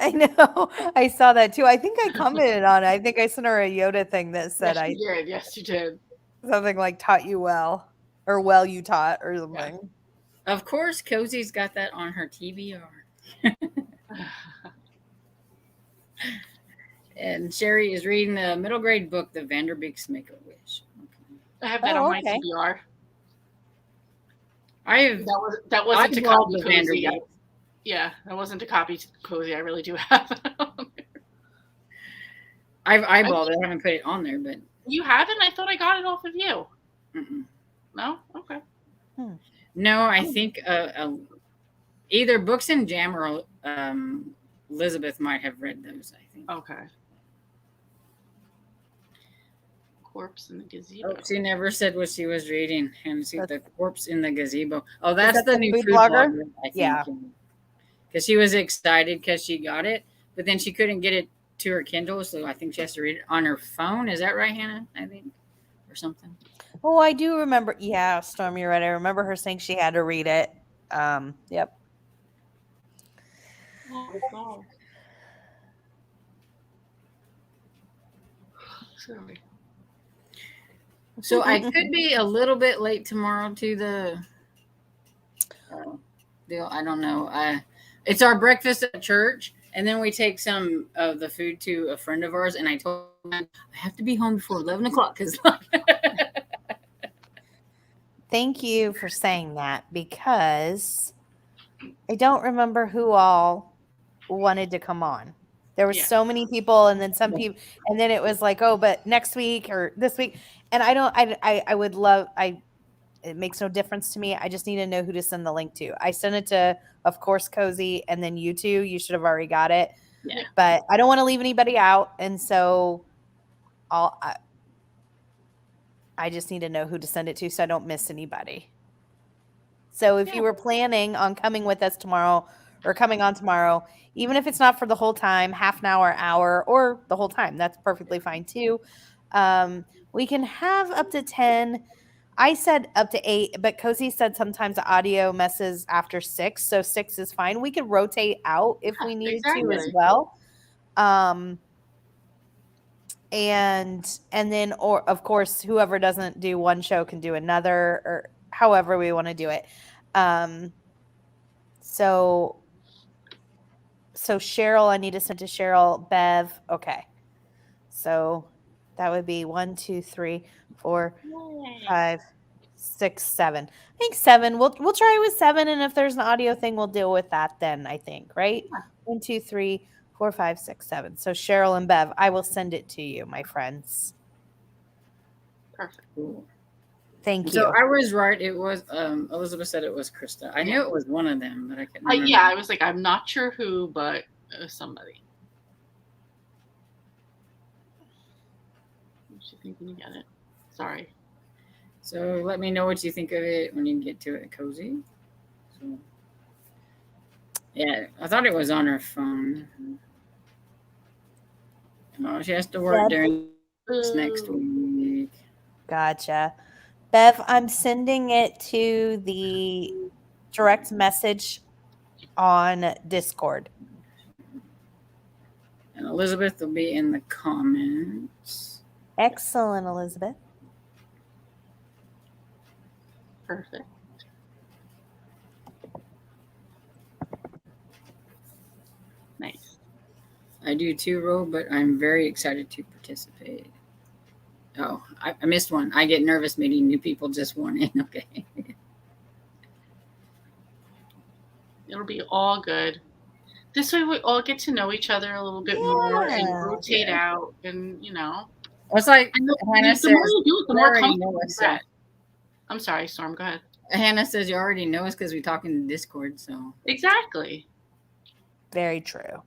S2: I know. I saw that too. I think I commented on it. I think I sent her a Yoda thing that said
S3: Yes, you did.
S2: Something like taught you well, or well you taught, or something.
S1: Yeah. Of course, Cozy's got that on her TBR. And Sherry is reading the middle grade book, The Vanderbeeks Make a Wish. Okay.
S3: I have that
S2: Oh,
S3: on my
S2: okay.
S3: TBR.
S1: That
S3: That wasn't to
S1: love
S3: copy
S1: the
S3: cozy.
S1: Vanderbeeks.
S3: Yeah, that wasn't to copy cozy. I really do have it on there.
S1: I've eyeballed it. I haven't put it on there, but
S3: You haven't? I thought I got it off of you.
S1: mm-mm.
S3: No? Okay.
S1: No, I think either Books and Jam or Elizabeth might have read those, I think.
S3: Okay. Corpse in the Gazebo.
S1: Oh, she never said what she was reading. And see
S2: That's-
S1: the corpse in the gazebo. Oh, that's
S2: that
S1: the
S2: the
S1: new
S2: food
S1: food
S2: blogger?
S1: blogger, I think.
S2: Yeah.
S1: Because she was excited because she got it, but then she couldn't get it to her Kindle, so I think she has to read it on her phone. Is that right, Hannah? I think, or something.
S2: Oh, I do remember. Yeah, Storm, you're right. I remember her saying she had to read it. Yep.
S3: Oh, God. Sorry.
S1: So I could be a little bit late tomorrow to the deal. I don't know. It's our breakfast at church, and then we take some of the food to a friend of ours. And I told him I have to be home before 11 o'clock because.
S2: Thank you for saying that, because I don't remember who all wanted to come on. There were
S3: Yeah.
S2: so many people, and then some people, and then it was like, oh, but next week or this week. And I would love, it makes no difference to me. I just need to know who to send the link to. I sent it to, of course, Cozy, and then you two. You should have already got it.
S1: Yeah.
S2: But I don't want to leave anybody out, and so I just need to know who to send it to so I don't miss anybody. So if you were planning on coming with us tomorrow or coming on tomorrow, even if it's not for the whole time, half an hour, or the whole time, that's perfectly fine too. We can have up to 10. I said up to 8, but Cozy said sometimes the audio messes after 6, so 6 is fine. We could rotate out if we needed to as
S3: Exactly.
S2: well. And then, or of course, whoever doesn't do one show can do another, or however we want to do it. So Cheryl, I need to send to Cheryl. Bev, okay. So that would be 1, 2, 3, 4, 5, 6, 7. I think 7. We'll try with 7, and if there's an audio thing, we'll deal with that then. I think, right? 1, 2, 3, 4, 5, 6, 7. So Cheryl and Bev, I will send it to you, my friends.
S3: Perfect.
S1: Cool.
S2: Thank you.
S1: So I was right. It was Elizabeth said it was Krista. I knew it was one of them, but I couldn't remember.
S3: Yeah, I was like, I'm not sure who, but it was somebody. What do you think when you get it? Sorry.
S1: So let me know what you think of it when you get to it, Cozy. So, yeah, I thought it was on her phone. Oh, she has to work during this next week.
S2: Gotcha. Bev, I'm sending it to the direct message on Discord.
S1: And Elizabeth will be in the comments.
S2: Excellent, Elizabeth.
S3: Perfect. Nice.
S1: I do too, Ro, but I'm very excited to participate. Oh, I missed one. I get nervous meeting new people. Just warning. Okay.
S3: It'll be all good. This way we all get to know each other a little bit more and rotate out, and
S1: It's like Hannah
S3: the
S1: says,
S3: more you do it, the more
S1: already
S3: comfortable
S1: know
S3: you
S1: us.
S3: get. I'm sorry, Storm. Go ahead.
S1: Hannah says you already know us because we talk in Discord. So
S3: Exactly.
S2: Very true.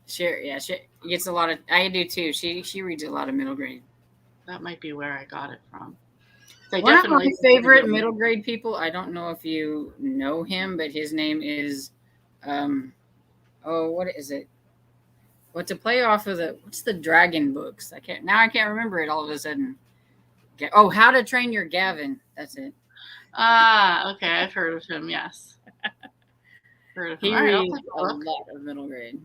S1: She gets a lot of. I do too. She reads a lot of middle grade.
S3: That might be where I got it from.
S1: One of my favorite middle grade people. I don't know if you know him, but his name is, what is it? What's a play off of what's the dragon books? I can't remember it all of a sudden. Oh, How to Train Your Gavin. That's it.
S3: Okay. I've heard of him. Yes. Heard of him.
S1: He
S3: All right,
S1: reads a lot of middle grade.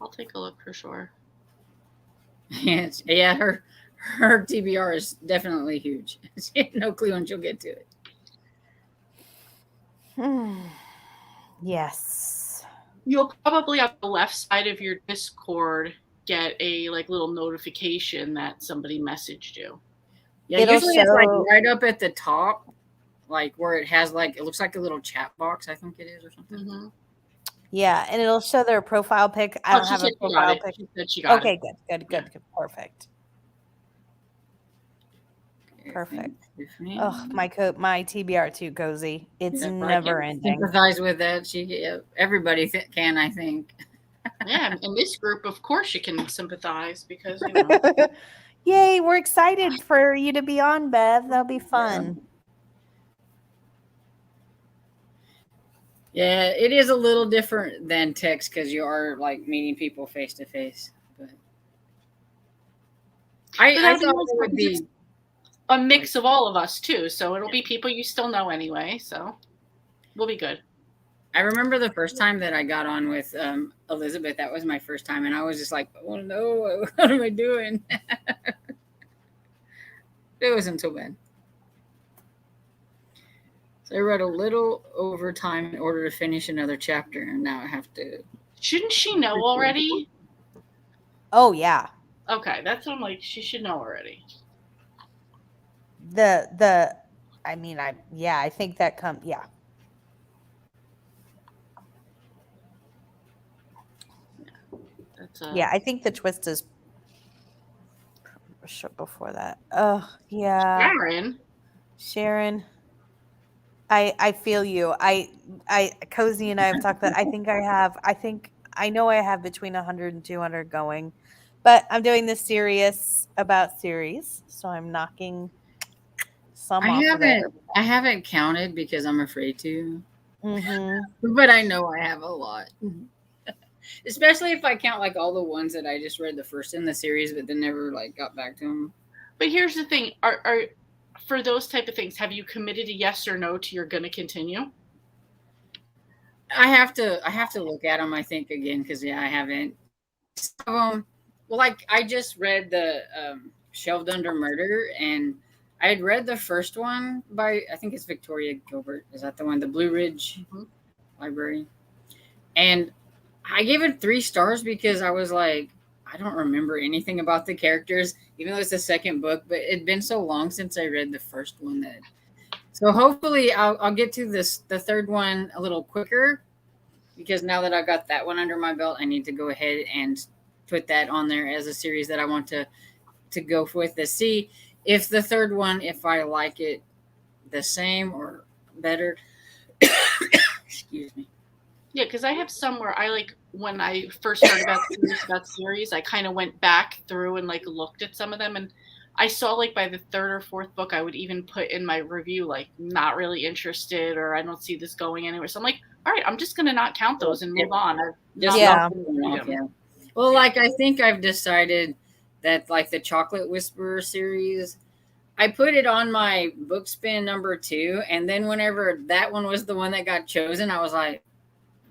S3: I'll take a look for sure.
S1: Yeah, her TBR is definitely huge. She had no clue when she'll get to it.
S2: Yes.
S3: You'll probably on the left side of your Discord get a like little notification that somebody messaged you.
S1: Yeah,
S2: It'll
S1: usually it's like
S2: show-
S1: right up at the top, like where it has like, it looks like a little chat box, I think it is, or something.
S3: Mm-hmm.
S2: Yeah, and it'll show their profile pic. I
S3: Oh,
S2: don't
S3: she
S2: have
S3: said
S2: a
S3: she got
S2: profile
S3: it.
S2: pic.
S3: She said she got
S2: Okay,
S3: it.
S2: good, perfect. Perfect. Oh, my TBR too cozy. It's
S1: Yeah, I
S2: never
S1: can
S2: ending.
S1: sympathize with that. Everybody can, I think.
S3: Yeah, in this group, of course, you can sympathize because you know.
S2: Yay, we're excited for you to be on, Bev. That'll be fun.
S1: Yeah, it is a little different than text because you are like meeting people face to face. But I
S3: that'll be
S1: thought
S3: nice
S1: it would
S3: because
S1: be
S3: a mix of all of us too. So it'll be people you still know anyway. So we'll be good.
S1: I remember the first time that I got on with Elizabeth. That was my first time, and I was just like, "Oh no, what am I doing?" It wasn't so bad. So I read a little over time in order to finish another chapter, and now I have to.
S3: Shouldn't she know already?
S2: Oh yeah.
S3: Okay, that's what I'm like. She should know already.
S2: I think that yeah.
S3: That's
S2: Yeah, I think the twist is before that. Oh yeah. Sharon. I feel you. Cozy and I have talked that I know I have between 100 and 200 going, but I'm doing this series about series, so I'm knocking some off of there.
S1: I haven't counted because I'm afraid to.
S2: Mm-hmm.
S1: But I know I have a lot. Especially if I count like all the ones that I just read the first in the series, but then never like got back to them.
S3: But here's the thing: are for those type of things, have you committed a yes or no to you're going to continue?
S1: I have to look at them. I think again because I haven't. Some of them, well, like I just read the Shelved Under Murder, and I had read the first one by I think it's Victoria Gilbert. Is that the one? The Blue Ridge Library, and I gave it 3 stars because I was like, I don't remember anything about the characters, even though it's the second book. But it'd been so long since I read the first one that. So hopefully I'll get to the third one a little quicker, because now that I've got that one under my belt, I need to go ahead and put that on there as a series that I want to go with to see if the third one, if I like it the same or better. Excuse me.
S3: Yeah, because I have some where I like when I first heard about that series, I kind of went back through and like looked at some of them, and I saw like by the 3rd or 4th book, I would even put in my review like not really interested or I don't see this going anywhere. So I'm like, all right, I'm just gonna not count those and move on.
S1: Well, like I think I've decided that like the Chocolate Whisperer series, I put it on my book spin number 2, and then whenever that one was the one that got chosen, I was like,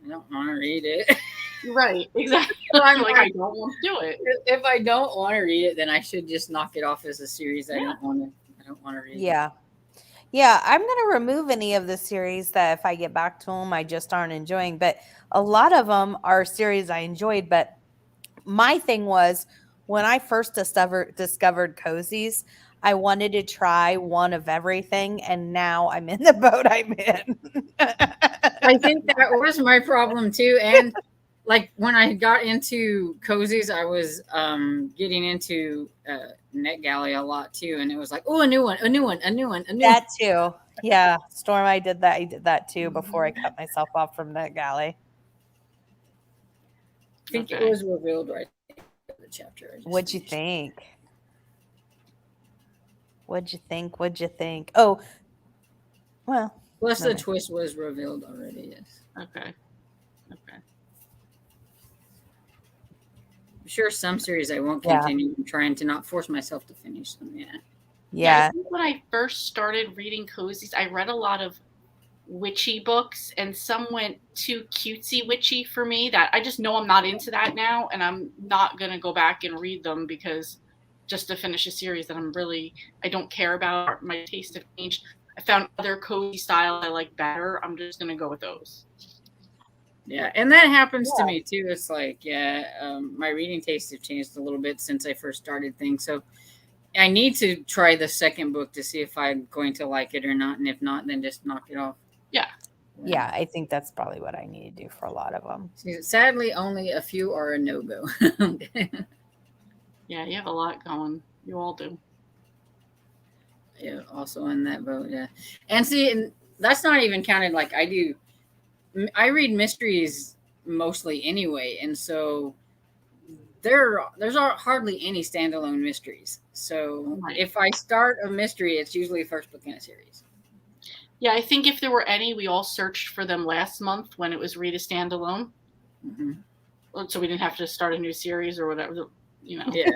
S1: I don't want to read it.
S3: Right, exactly. So I'm like, I don't want to do it.
S1: If I don't want to read it, then I should just knock it off as a series. I don't want to read.
S2: Yeah. Yeah, I'm going to remove any of the series that if I get back to them, I just aren't enjoying. But a lot of them are series I enjoyed. But my thing was when I first discovered cozies, I wanted to try one of everything. And now I'm in the boat I'm in.
S1: I think that was my problem too. And like when I got into cozies, I was getting into NetGalley a lot too, and it was like, oh, a new one.
S2: That too, yeah. Storm, I did that too before I cut myself off from NetGalley.
S1: I think it was revealed right in the chapter.
S2: What'd you think? What'd you think? Oh, well.
S1: Plus, the twist was revealed already. Yes.
S3: Okay.
S1: I'm sure some series I won't continue. I'm trying to not force myself to finish them.
S3: Yeah. I think when I first started reading cozies, I read a lot of witchy books, and some went too cutesy witchy for me that I just know I'm not into that now, and I'm not gonna go back and read them because just to finish a series that I don't care about. My taste have changed. I found other cozy style I like better. I'm just gonna go with those.
S1: Yeah, and that happens to me too. It's like, my reading tastes have changed a little bit since I first started things. So I need to try the second book to see if I'm going to like it or not. And if not, then just knock it off.
S3: Yeah.
S2: Yeah, I think that's probably what I need to do for a lot of them.
S1: Sadly, only a few are a no-go.
S3: Yeah, you have a lot going. You all do.
S1: Yeah, also in that boat. Yeah, and see, and that's not even counted. Like I read mysteries mostly anyway, and so there's hardly any standalone mysteries. So
S3: Right.
S1: if I start a mystery, it's usually a first book in a series.
S3: Yeah, I think if there were any, we all searched for them last month when it was read a standalone.
S1: Mm-hmm.
S3: So we didn't have to start a new series or whatever, you know.
S1: Yeah.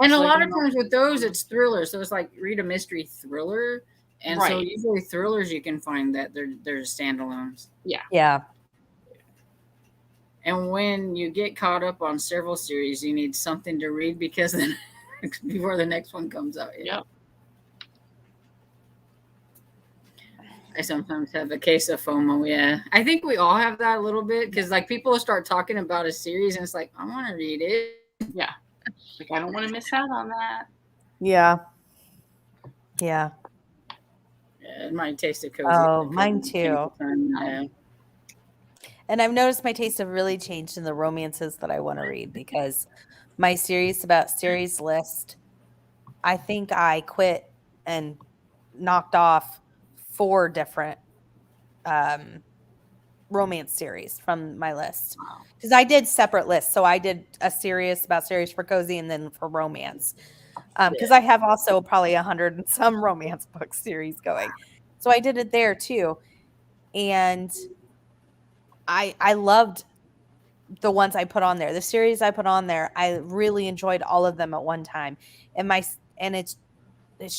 S1: And a
S3: So
S1: lot of times with those, it's thrillers. So it's like read a mystery thriller. And so
S3: Right.
S1: usually thrillers, you can find that there's standalones.
S2: Yeah.
S1: And when you get caught up on several series, you need something to read because then before the next one comes out. Yeah.
S3: Yep.
S1: I sometimes have a case of FOMO. Yeah, I think we all have that a little bit because like people start talking about a series and it's like I want to read it.
S3: Yeah. Like I don't want to miss out on that.
S2: Yeah. Yeah.
S1: Yeah, my taste of cozy.
S2: Oh, mine too.
S1: Yeah.
S2: And I've noticed my tastes have really changed in the romances that I want to read because my series about series list, I think I quit and knocked off 4 different romance series from my list because I did separate lists. So I did a series about series for cozy and then for romance because I have also probably 100 and some romance book series going. So I did it there too. And I loved the ones I put on there. The series I put on there, I really enjoyed all of them at one time. And it's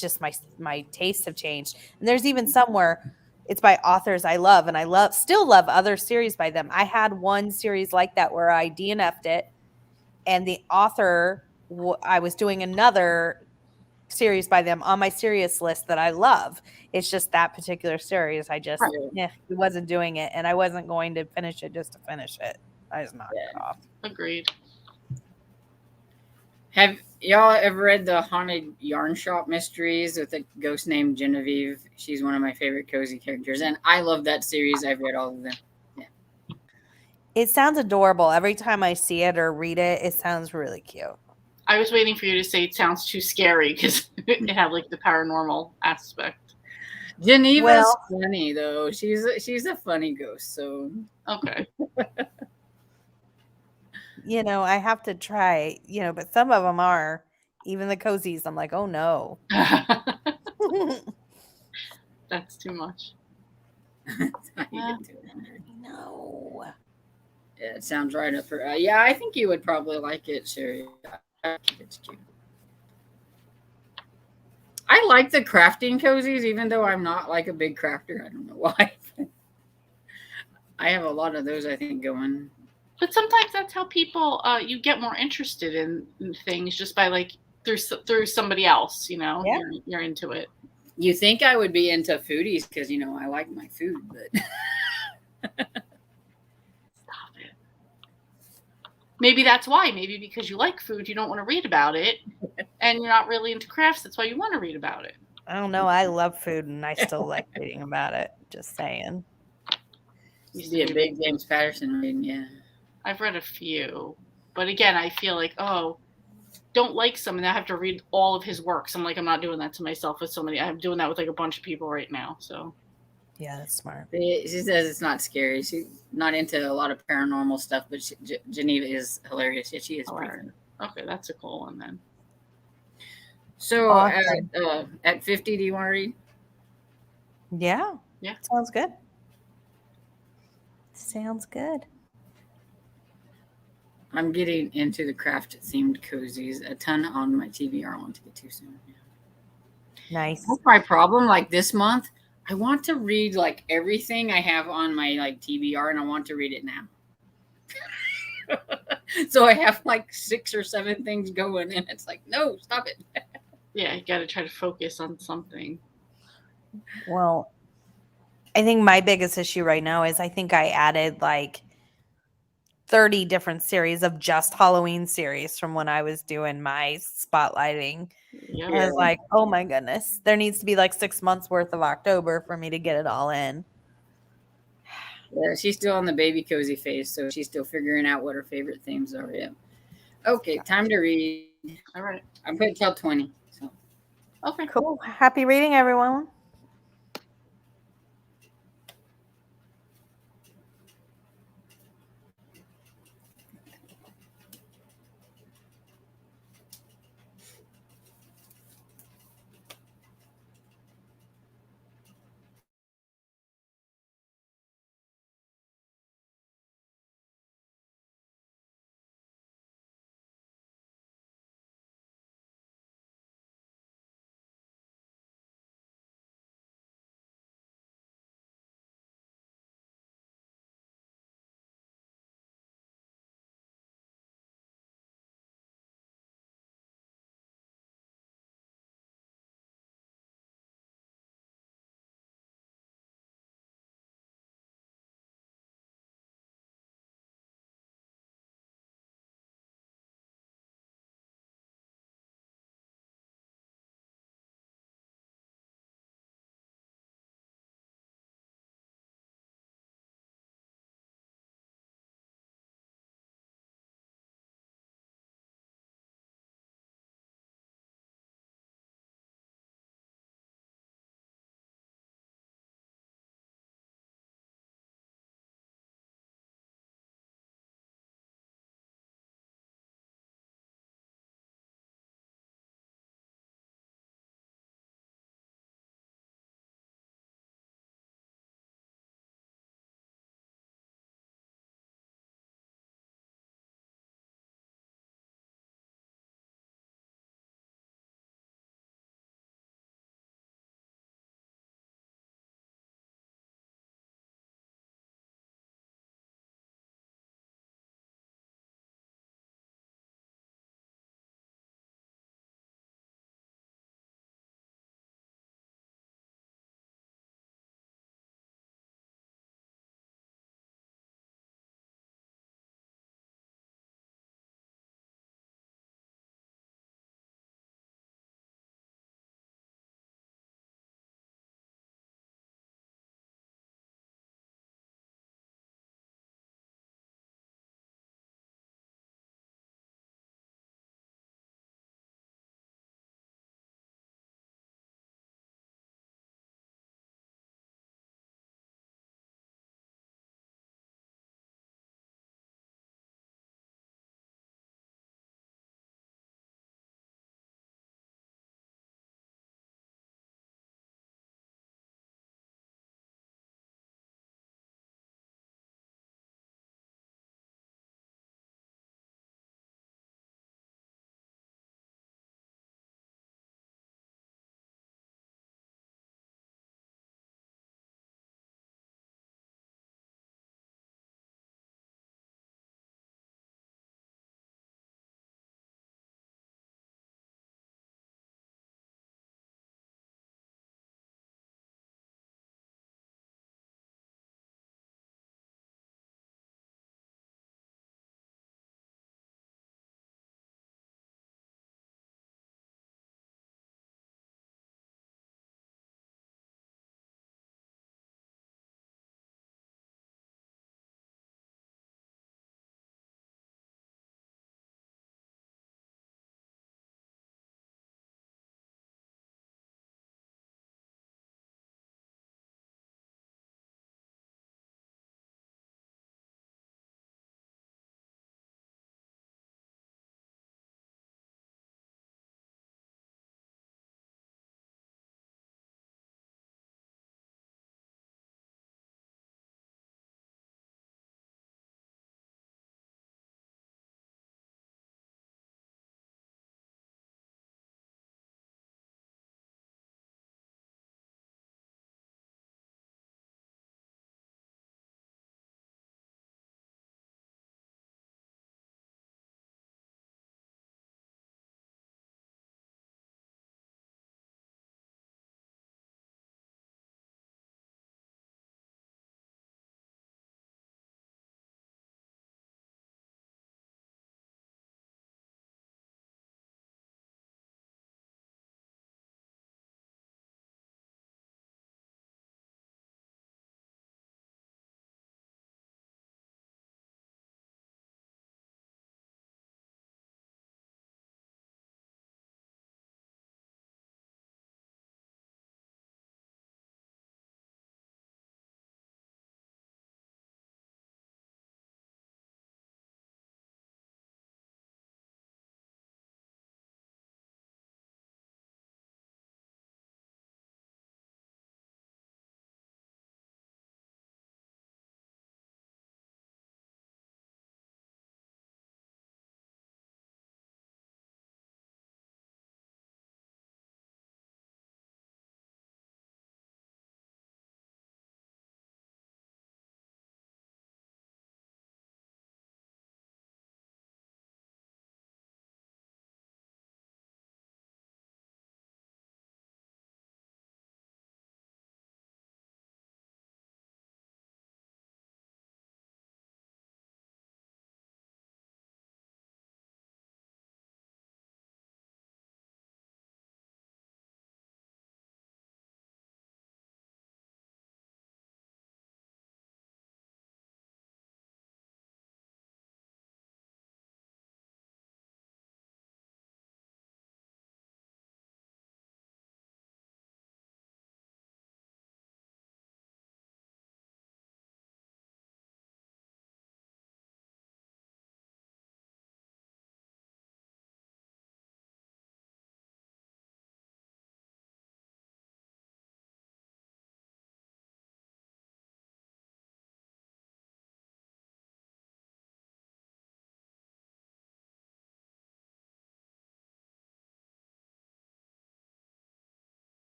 S2: just my tastes have changed. And there's even somewhere it's by authors I love, and I still love other series by them. I had one series like that where I DNF'd it, and the author I was doing another series by them on my serious list that I love. It's just that particular series I just wasn't doing it, and I wasn't going to finish it just to finish it. I just knocked it off.
S3: Agreed.
S1: Have y'all ever read the Haunted Yarn Shop mysteries with a ghost named Genevieve? She's one of my favorite cozy characters, and I love that series. I've read all of them. Yeah.
S2: It sounds adorable. Every time I see it or read it, it sounds really cute.
S3: I was waiting for you to say it sounds too scary because it had like the paranormal aspect.
S1: Geneva's funny though. She's a funny ghost. So
S3: okay.
S2: I have to try, but some of them are, even the cozies. I'm like, oh no.
S3: That's too much.
S2: No.
S1: Yeah, it sounds right up for. Yeah, I think you would probably like it, Sherry. It's cute. I like the crafting cozies, even though I'm not like a big crafter. I don't know why. I have a lot of those, I think, going.
S3: But sometimes that's how people you get more interested in things just by like through somebody else,
S2: Yeah.
S3: you're into it.
S1: You think I would be into foodies because I like my food, but
S3: stop it. Maybe that's why. Maybe because you like food, you don't want to read about it, and you're not really into crafts. That's why you want to read about it.
S2: I don't know. I love food, and I still like reading about it. Just saying.
S1: Used to be a big James Patterson reading, yeah.
S3: I've read a few, but again, I feel like, don't like someone, I have to read all of his works. I'm like, I'm not doing that to myself with so many. I'm doing that with like a bunch of people right now. So,
S2: yeah, that's smart.
S1: She says it's not scary. She's not into a lot of paranormal stuff, but Geneva is hilarious. Yeah, she is.
S3: Okay, that's a cool one then.
S1: So
S2: awesome.
S1: At 50, do you want to read?
S2: Yeah.
S3: Yeah.
S2: Sounds good. Sounds good.
S1: I'm getting into the craft themed cozies a ton on my TBR. I want to get to soon. Yeah.
S2: Nice.
S1: That's my problem. Like this month, I want to read like everything I have on my like TBR, and I want to read it now. So I have like 6 or 7 things going, and it's like, no, stop it.
S3: Yeah, you got to try to focus on something.
S2: Well, I think my biggest issue right now is I think I added like 30 different series of just Halloween series from when I was doing my spotlighting.
S3: Yeah.
S2: I was like, oh my goodness, there needs to be like 6 months worth of October for me to get it all in.
S1: Yeah, she's still on the baby cozy phase, so she's still figuring out what her favorite themes are. Yeah. Okay, time to read.
S3: All right.
S1: I'm putting till 20. So.
S3: Okay.
S2: Cool. Happy reading, everyone.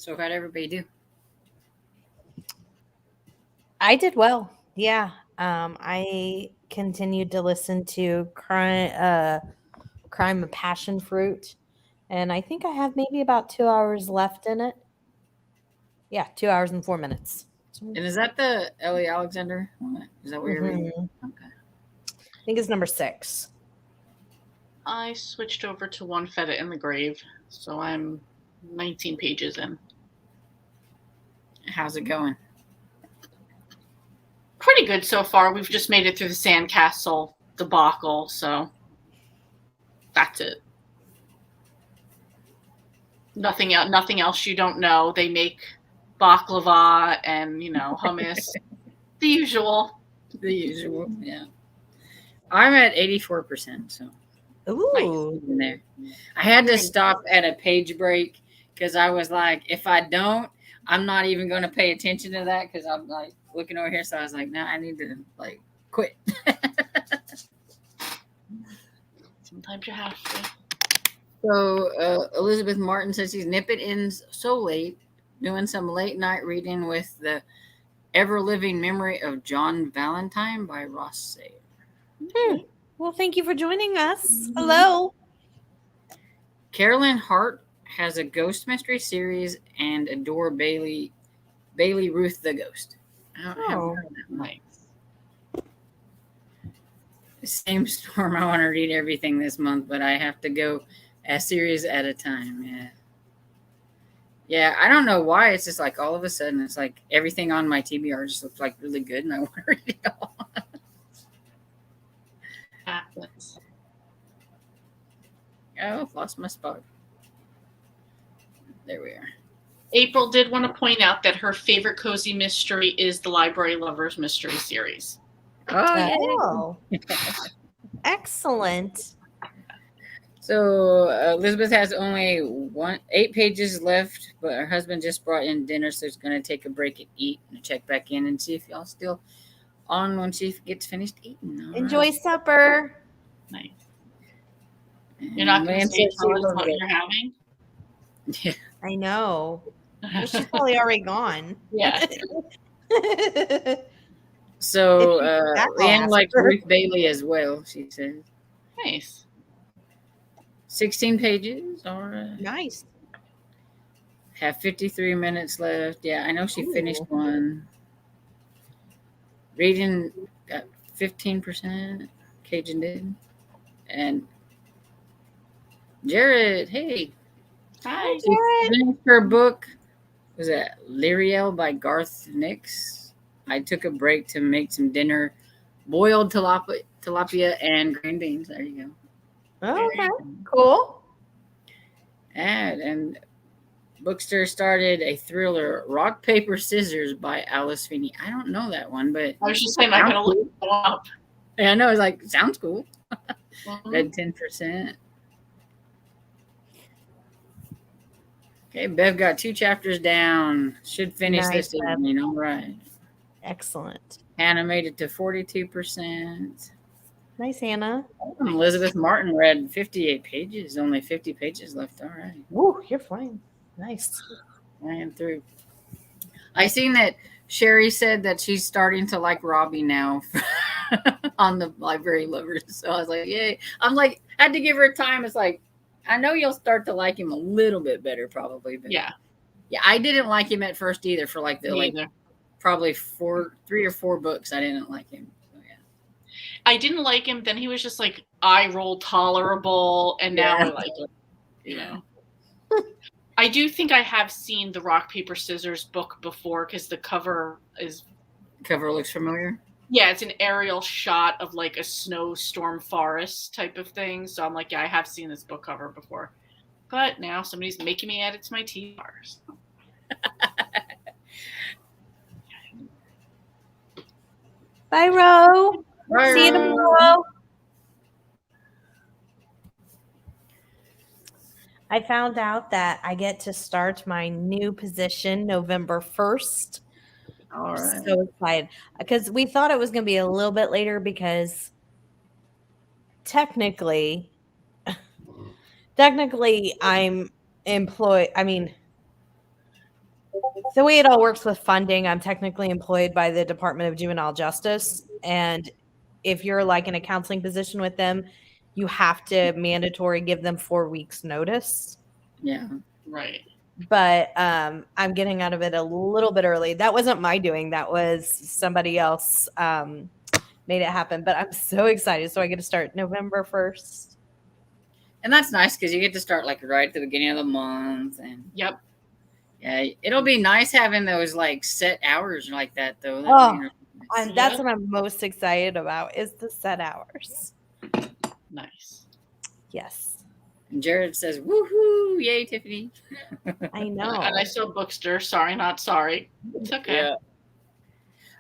S1: So how'd everybody do?
S2: I did well. Yeah. I continued to listen to Crime of Passion Fruit, and I think I have maybe about 2 hours left in it. Yeah, 2 hours and 4 minutes.
S1: And is that the Ellie Alexander one? Is that what you're reading? Okay.
S2: I think it's number 6.
S3: I switched over to One Feta in the Grave, so I'm 19 pages in.
S1: How's it going?
S3: Pretty good so far. We've just made it through the sandcastle debacle, so that's it. Nothing else you don't know. They make baklava and, hummus. The usual.
S1: The usual, yeah. I'm at 84%, so
S2: Ooh.
S1: in there. I had to stop at a page break because I was like, if I don't, I'm not even going to pay attention to that because I'm like looking over here. So I was like, no, I need to like quit.
S3: Sometimes you have to.
S1: So Elizabeth Martin says she's nipping in so late, doing some late night reading with the Ever Living Memory of John Valentine by Ross Sayer.
S2: Well, thank you for joining us. Hello.
S1: Carolyn Hart has a ghost mystery series and adore Bailey Ruth the Ghost. I don't have heard of that one. Same storm. I want to read everything this month, but I have to go a series at a time. Yeah, I don't know why. It's just like all of a sudden, it's like everything on my TBR just looks like really good, and I want to read it all.
S3: Happens.
S1: Oh, I've lost my spot. There we are.
S3: April did want to point out that her favorite cozy mystery is the Library Lovers mystery series.
S2: Oh, excellent.
S1: So Elizabeth has only 8 pages left, but her husband just brought in dinner, so she's going to take a break and eat and check back in and see if y'all still on when she gets finished eating. All
S2: Enjoy
S1: right.
S2: supper.
S3: Nice.
S1: And
S3: You're not going to
S1: Lance
S3: tell
S1: says
S3: us
S1: she
S3: what
S1: loves
S3: you're having?
S1: Yeah.
S2: I know. Well, she's probably already gone.
S3: Yeah.
S1: So
S2: That's all
S1: Leanne
S2: ask
S1: likes
S2: her.
S1: Ruth Bailey as well, she says.
S3: Nice.
S1: 16 pages. All right.
S2: Nice.
S1: Have 53 minutes left. Yeah, I know she finished
S2: Ooh.
S1: one. Reading got 15%. Cajun did. And Jared, hey.
S3: Hi.
S1: She finished her book. Was it Lyriel by Garth Nix? I took a break to make some dinner. Boiled tilapia and green beans. There you go.
S2: Okay. Cool.
S1: And Bookster started a thriller, Rock, Paper, Scissors by Alice Feeney. I don't know that one, but
S3: I was just saying, I'm going to look it up.
S1: yeah, I know. It's like, sounds cool.
S3: Mhm.
S1: Read 10%. Okay, Bev got 2 chapters down. Should finish
S2: Nice,
S1: this
S2: Bev.
S1: evening. All right.
S2: Excellent.
S1: Hannah made it to 42%.
S2: Nice, Hannah.
S1: Elizabeth Martin read 58 pages. Only 50 pages left. All right.
S2: Woo, you're fine. Nice.
S1: Ran through. I seen that Sherry said that she's starting to like Robbie now on the Library Lovers. So I was like, yay. I'm like, had to give her time. It's like, I know you'll start to like him a little bit better probably. But
S3: Yeah.
S1: Yeah, I didn't like him at first either for like the
S3: Me
S1: like
S3: either.
S1: probably 3 or 4 books. I didn't like him. So, yeah.
S3: I didn't like him. Then he was just like eye roll tolerable, and now I like him. You know. I do think I have seen the Rock, Paper, Scissors book before because the cover
S1: looks familiar.
S3: Yeah, it's an aerial shot of like a snowstorm forest type of thing. So I'm like, yeah, I have seen this book cover before. But now somebody's making me add it to my TBRs.
S2: Bye, Ro.
S1: Bye,
S2: See you
S1: Ro.
S2: tomorrow. I found out that I get to start my new position November 1st.
S1: All right.
S2: So excited because we thought it was going to be a little bit later because technically I'm employed. I mean, the way it all works with funding, I'm technically employed by the Department of Juvenile Justice. And if you're like in a counseling position with them, you have to mandatory give them 4 weeks notice.
S1: Yeah.
S3: Right.
S2: But I'm getting out of it a little bit early. That wasn't my doing. That was somebody else made it happen. But I'm so excited. So I get to start November 1st.
S1: And that's nice because you get to start like right at the beginning of the month. And
S3: Yep.
S1: yeah, it'll be nice having those like set hours like that though.
S2: And that's what I'm most excited about is the set hours.
S3: Nice.
S2: Yes.
S1: And Jared says, woohoo, yay, Tiffany.
S2: I know.
S3: And I saw Bookster. Sorry, not sorry. It's okay.
S1: Yeah.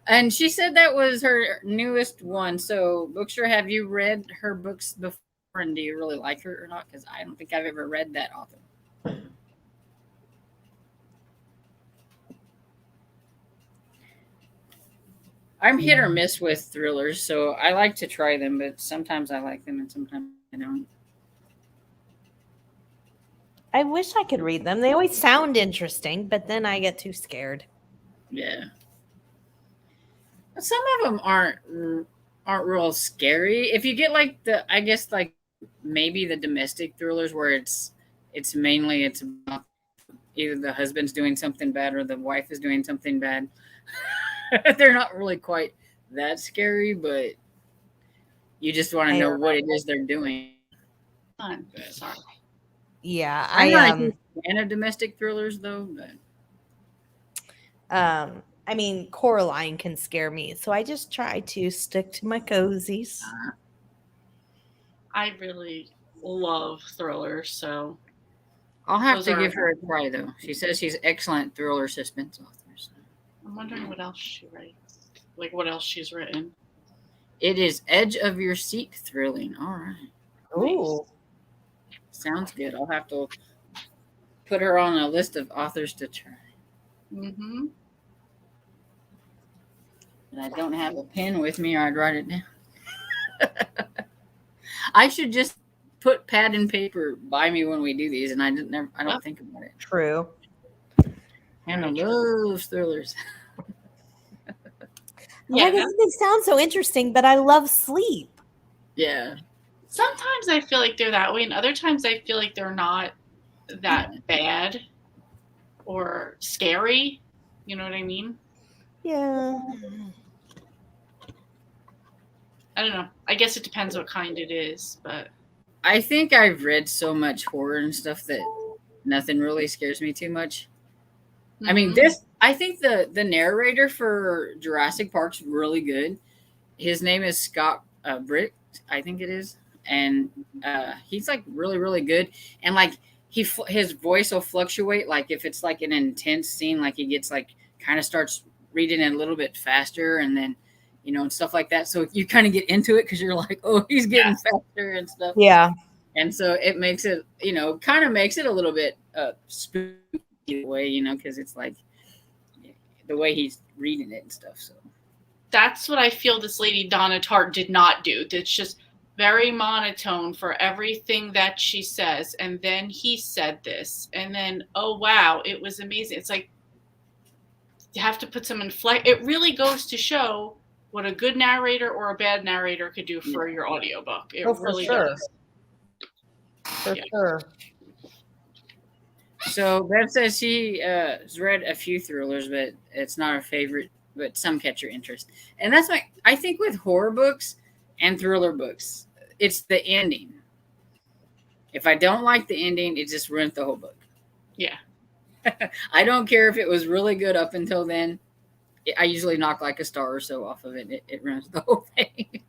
S1: And she said that was her newest one. So, Bookster, have you read her books before? And do you really like her or not? Because I don't think I've ever read that author. I'm hit or miss with thrillers, so I like to try them, but sometimes I like them and sometimes I don't.
S2: I wish I could read them. They always sound interesting, but then I get too scared.
S1: Yeah. Some of them aren't real scary. If you get like I guess like maybe the domestic thrillers where it's mainly it's about either the husband's doing something bad or the wife is doing something bad. They're not really quite that scary, but you just want to know what it is they're doing.
S3: I'm good. Sorry.
S2: Yeah,
S1: I'm not a fan of domestic thrillers though, but
S2: I mean, Coraline can scare me, so I just try to stick to my cozies.
S3: I really love thrillers, so
S1: I'll have to give her a try though. She says she's excellent thriller suspense author. So.
S3: I'm wondering what else she writes. Like what else she's written.
S1: It is edge of your seat thrilling. All right.
S2: Ooh.
S1: Sounds good. I'll have to put her on a list of authors to try.
S3: Mm-hmm.
S1: But I don't have a pen with me or I'd write it down. I should just put pad and paper by me when we do these, and I don't think about it.
S2: True.
S1: Hannah loves thrillers.
S2: Yeah, they sound so interesting, but I love sleep.
S1: Yeah.
S3: Sometimes I feel like they're that way, and other times I feel like they're not that bad or scary. You know what I mean?
S2: Yeah.
S3: I don't know. I guess it depends what kind it is, but
S1: I think I've read so much horror and stuff that nothing really scares me too much. Mm-hmm. I mean, I think the narrator for Jurassic Park's really good. His name is Scott Brick, I think it is. And he's like really, really good. And like his voice will fluctuate. Like if it's like an intense scene, like he gets like kind of starts reading it a little bit faster and then, and stuff like that. So you kind of get into it because you're like, oh, he's getting faster and stuff.
S2: Yeah.
S1: And so it makes it, kind of makes it a little bit spooky way, because it's like the way he's reading it and stuff. So
S3: that's what I feel this lady Donna Tartt did not do. It's just very monotone for everything that she says. And then he said this. And then, oh, wow, it was amazing. It's like you have to put some inflect. It really goes to show what a good narrator or a bad narrator could do for your audiobook. It really does.
S2: For sure.
S1: So Bev says she has read a few thrillers, but it's not her favorite, but some catch her interest. And that's why I think with horror books and thriller books, it's the ending. If I don't like the ending, it just ruins the whole book.
S3: Yeah.
S1: I don't care if it was really good up until then. I usually knock like a star or so off of it. It ruins the whole thing.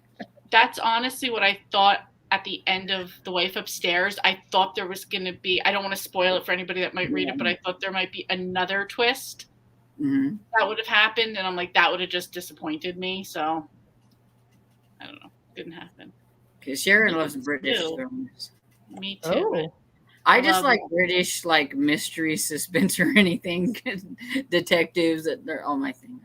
S3: That's honestly what I thought at the end of The Wife Upstairs. I thought there was going to be, I don't want to spoil it for anybody that might read it, but I thought there might be another twist that would have happened. And I'm like, that would have just disappointed me. So I don't know. Didn't happen.
S1: Because Sharon loves British thrillers.
S3: Me too.
S2: Oh.
S1: I just like British, like mystery, suspense, or anything. Detectives, they're all my thing.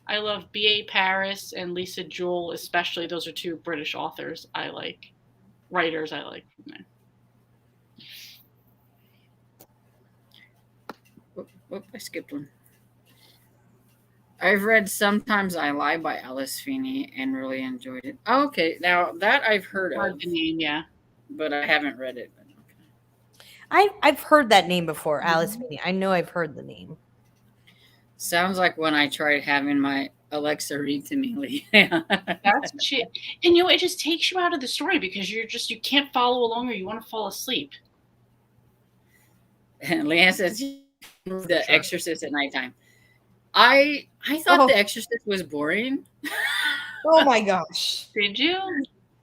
S3: I love B.A. Paris and Lisa Jewell, especially. Those are two British authors I like. Writers I like from there.
S1: I skipped one. I've read Sometimes I Lie by Alice Feeney and really enjoyed it. Oh, okay, now that I've heard of,
S3: Heard the name, yeah.
S1: but I haven't read it. But
S2: I've heard that name before, Alice Feeney. I know I've heard the name.
S1: sounds like when I tried having my Alexa read to me.
S3: That's shit. And it just takes you out of the story because you can't follow along or you want to fall asleep.
S1: And Leanne says The Exorcist at nighttime. I thought The Exorcist was boring.
S2: Oh my gosh.
S3: Did you?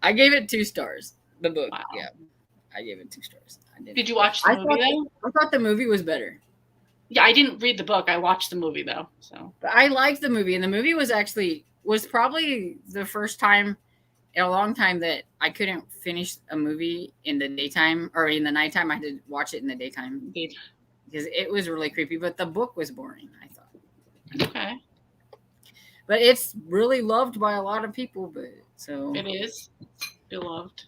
S1: I gave it 2 stars. The book,
S3: Wow.
S1: yeah. I gave it 2 stars.
S3: Did you watch the movie though?
S1: I thought the movie was better.
S3: Yeah, I didn't read the book. I watched the movie though. So
S1: But I liked the movie, and the movie was probably the first time in a long time that I couldn't finish a movie in the daytime or in the nighttime. I had to watch it in the daytime because it was really creepy. But the book was boring, I thought.
S3: Okay.
S1: But it's really loved by a lot of people. But so
S3: it is beloved.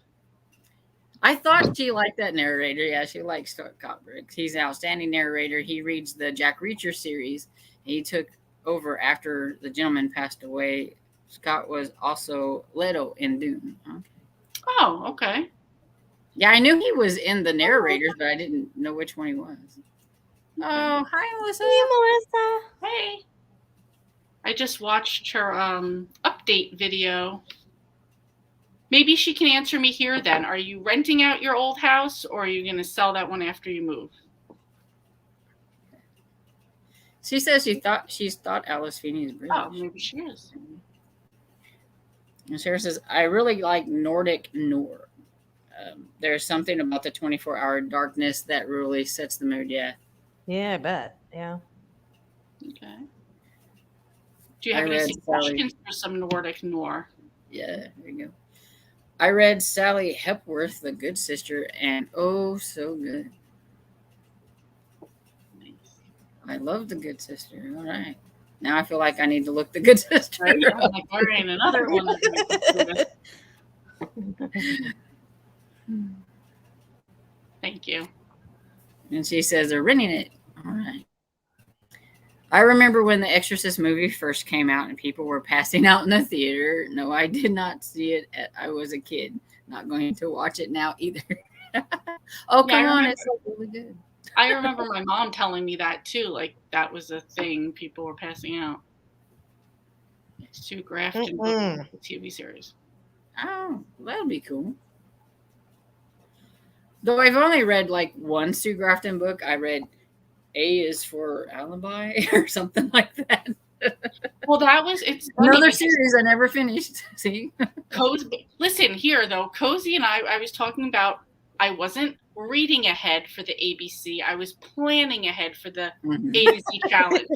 S1: I thought she liked that narrator. Yeah, she likes Scott Briggs. He's an outstanding narrator. He reads the Jack Reacher series. He took over after the gentleman passed away. Scott was also Leto in Dune. Okay.
S3: Oh, okay.
S1: Yeah, I knew he was in the narrators, but I didn't know which one he was. Oh, hi, Melissa.
S2: Hey, Melissa.
S3: Hey. I just watched her update video. Maybe she can answer me here then. Are you renting out your old house or are you going to sell that one after you move?
S1: She says she's thought Alice Feeney is British.
S3: Oh, maybe she is.
S1: And Sarah says, I really like Nordic noir. There's something about the 24-hour darkness that really sets the mood. Yeah.
S2: Yeah, I bet. Yeah.
S3: Okay. Do you have any suggestions for some Nordic noir?
S1: Yeah, there you go. I read Sally Hepworth, The Good Sister, and oh, so good.
S3: Nice.
S1: I love The Good Sister. All right. Now I feel like I need to look The Good Sister.
S3: Right? I'm like, all right, another one. Thank you.
S1: And she says they're renting it. All right. I remember when the Exorcist movie first came out and people were passing out in the theater. No, I did not see it. I was a kid. Not going to watch it now either. Oh, come on. It's so really good.
S3: I remember my mom telling me that too. Like that was a thing. People were passing out. Sue Grafton book, the TV series.
S1: Oh, that would be cool. Though I've only read like one Sue Grafton book. I read A is for Alibi or something like that.
S3: Well, it's
S1: another series I never finished. See?
S3: Listen here though, Cozy and I was talking about I wasn't reading ahead for the ABC. I was planning ahead for the ABC challenge.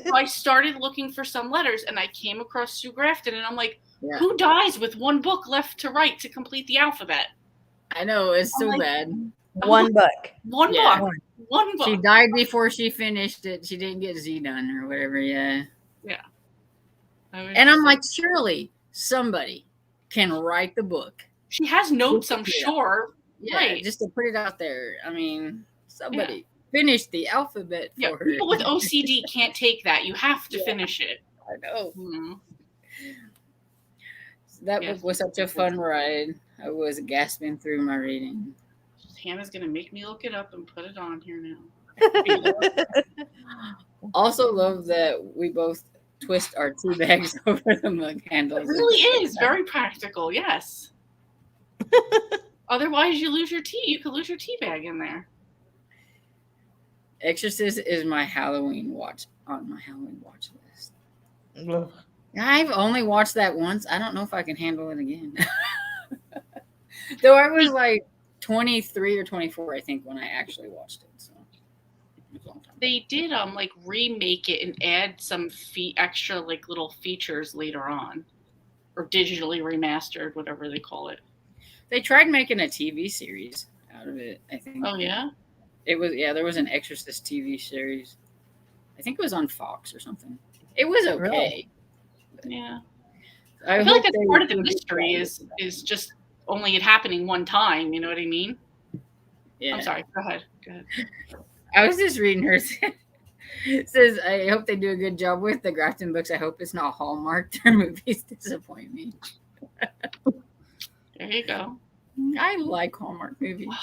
S3: So I started looking for some letters and I came across Sue Grafton and I'm like, who dies with one book left to write to complete the alphabet?
S1: I know, it's so bad.
S2: One book.
S3: One book. One book.
S1: She died before she finished it. She didn't get Z done or whatever, yeah.
S3: Yeah.
S1: And I'm like, surely somebody can write the book.
S3: She has notes, I'm sure.
S1: Yeah,
S3: right.
S1: Just to put it out there. I mean, somebody finished the alphabet for her.
S3: People with OCD can't take that. You have to finish it.
S1: I know.
S3: Mm-hmm.
S1: That book was such a fun ride. I was gasping through my reading.
S3: Hannah's going to make me look it up and put it on here now.
S1: Also love that we both twist our tea bags over the mug handles.
S3: It really is very practical, yes. Otherwise, you lose your tea. You could lose your tea bag in there.
S1: Exorcist is my Halloween watch list. Ugh. I've only watched that once. I don't know if I can handle it again. Though I was like 23 or 24, I think, when I actually watched it. So it was a long time.
S3: They did like remake it and add some extra like little features later on, or digitally remastered, whatever they call it.
S1: They tried making a TV series out of it, I think.
S3: Oh yeah.
S1: It was there was an Exorcist TV series. I think it was on Fox or something. It was okay.
S3: Really? Yeah. I feel like that's part of the mystery is just only it happening one time. You know what I mean?
S1: Yeah.
S3: I'm sorry. Go ahead.
S1: I was just reading her. It says, I hope they do a good job with the Grafton books. I hope it's not Hallmark. Their movies disappoint me.
S3: There you go.
S1: I like Hallmark movies.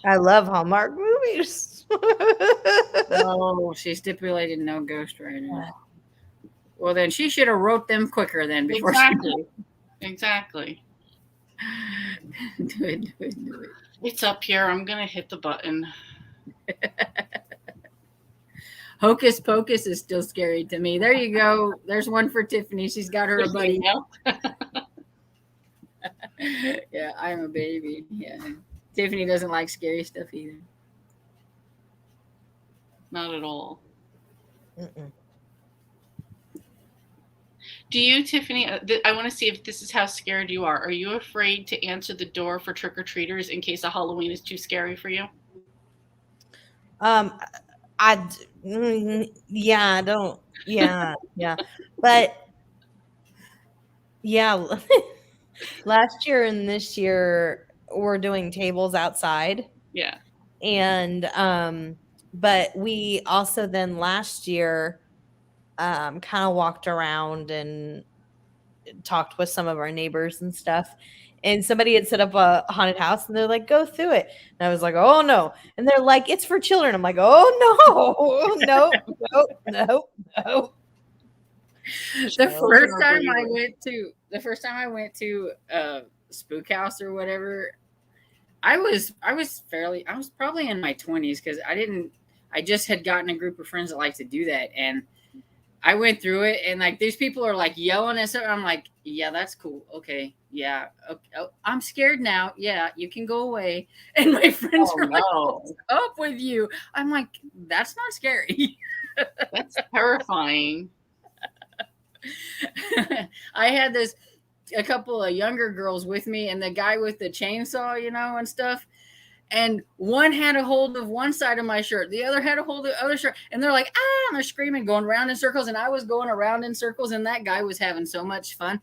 S2: I love Hallmark movies.
S1: Oh, she stipulated no ghostwriter. Well, then she should have wrote them quicker then before
S3: Exactly. Exactly.
S1: Do it.
S3: It's up here. I'm gonna hit the button.
S1: Hocus Pocus is still scary to me. There you go. There's one for Tiffany. She's got her a buddy. Yeah, I'm a baby. Yeah. Tiffany doesn't like scary stuff either.
S3: Not at all.
S2: Mm-mm.
S3: Do you, Tiffany? I want to see if this is how scared you are. Are you afraid to answer the door for trick-or-treaters in case a Halloween is too scary for you?
S2: Yeah, but yeah, last year and this year we're doing tables outside.
S3: Yeah.
S2: And but we also then last year kind of walked around and talked with some of our neighbors and stuff. And somebody had set up a haunted house and they're like, go through it. And I was like, oh no. And they're like, it's for children. I'm like, oh no, no.
S1: The first time I went to Spook House or whatever, I was probably in my 20s because I just had gotten a group of friends that like to do that, and I went through it, and like these people are like yelling and stuff. I'm like, yeah, that's cool. Okay, yeah, okay. Oh, I'm scared now. Yeah, you can go away. And my friends are like, what's up with you? I'm like, that's not scary.
S3: That's terrifying.
S1: I had a couple of younger girls with me, and the guy with the chainsaw, and stuff. And one had a hold of one side of my shirt, the other had a hold of the other shirt, and they're like, ah, and they're screaming, going around in circles, and I was going around in circles, and that guy was having so much fun.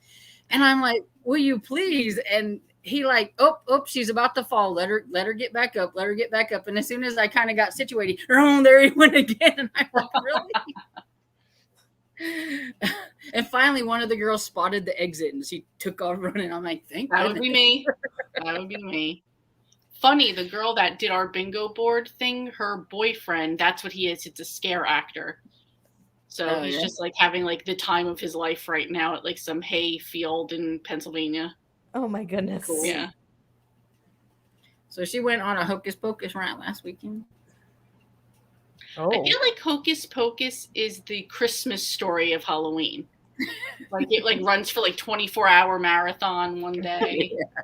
S1: And I'm like, will you please? And he like, oh, she's about to fall. Let her get back up. Let her get back up. And as soon as I kind of got situated, oh, there he went again. And I'm like, really? And finally, one of the girls spotted the exit, and she took off running. I'm like, thank
S3: That
S1: God.
S3: would be me. That would be me. Funny, the girl that did our bingo board thing, her boyfriend, that's what he is. It's a scare actor. So he's just like having like the time of his life right now at like some hay field in Pennsylvania.
S2: Oh my goodness.
S3: Cool. Yeah.
S1: So she went on a Hocus Pocus rant last weekend.
S2: Oh.
S3: I feel like Hocus Pocus is the Christmas story of Halloween. Like it like runs for like 24-hour marathon one day.
S2: Yeah.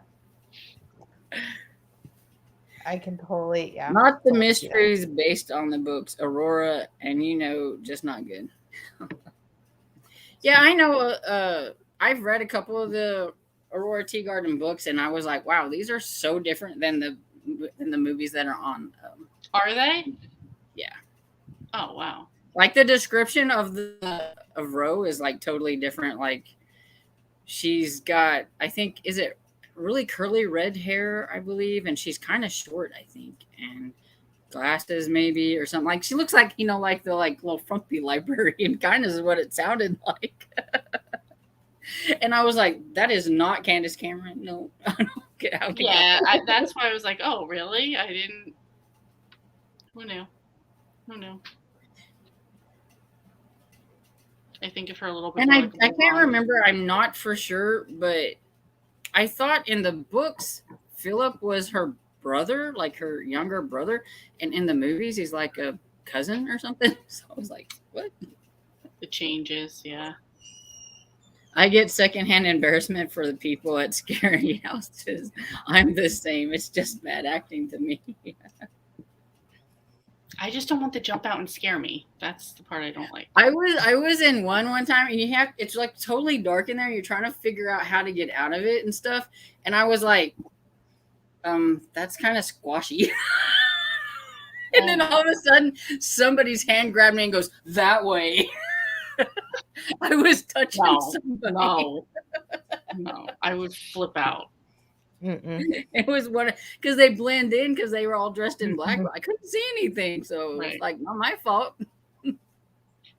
S2: I can totally, yeah.
S1: Not the mysteries based on the books, Aurora, and just not good. Yeah, I know. I've read a couple of the Aurora Teagarden books, and I was like, wow, these are so different than the movies that are on.
S3: Are they?
S1: Yeah.
S3: Oh wow.
S1: Like the description of Ro is like totally different. Like she's got, I think, is it really curly red hair, I believe, and she's kind of short, I think, and glasses maybe or something. Like she looks like like the little frumpy librarian, kind of is what it sounded like. And I was like, that is not Candace Cameron. No, I don't get how.
S3: Yeah, that's why I was like, oh really? I didn't. Who knew? I think of her a little bit.
S1: And I can't remember. I'm not for sure, but I thought in the books, Philip was her brother, like her younger brother. And in the movies, he's like a cousin or something. So I was like, what?
S3: The changes, yeah.
S1: I get secondhand embarrassment for the people at scary houses. I'm the same. It's just bad acting to me.
S3: I just don't want to jump out and scare me. That's the part I don't like.
S1: I was in one time, and it's like totally dark in there. You're trying to figure out how to get out of it and stuff. And I was like, that's kind of squashy. And then all of a sudden, somebody's hand grabbed me and goes, that way. I was touching somebody.
S3: No, I would flip out.
S1: It was because they blend in because they were all dressed in black. I couldn't see anything, so it was like not my fault.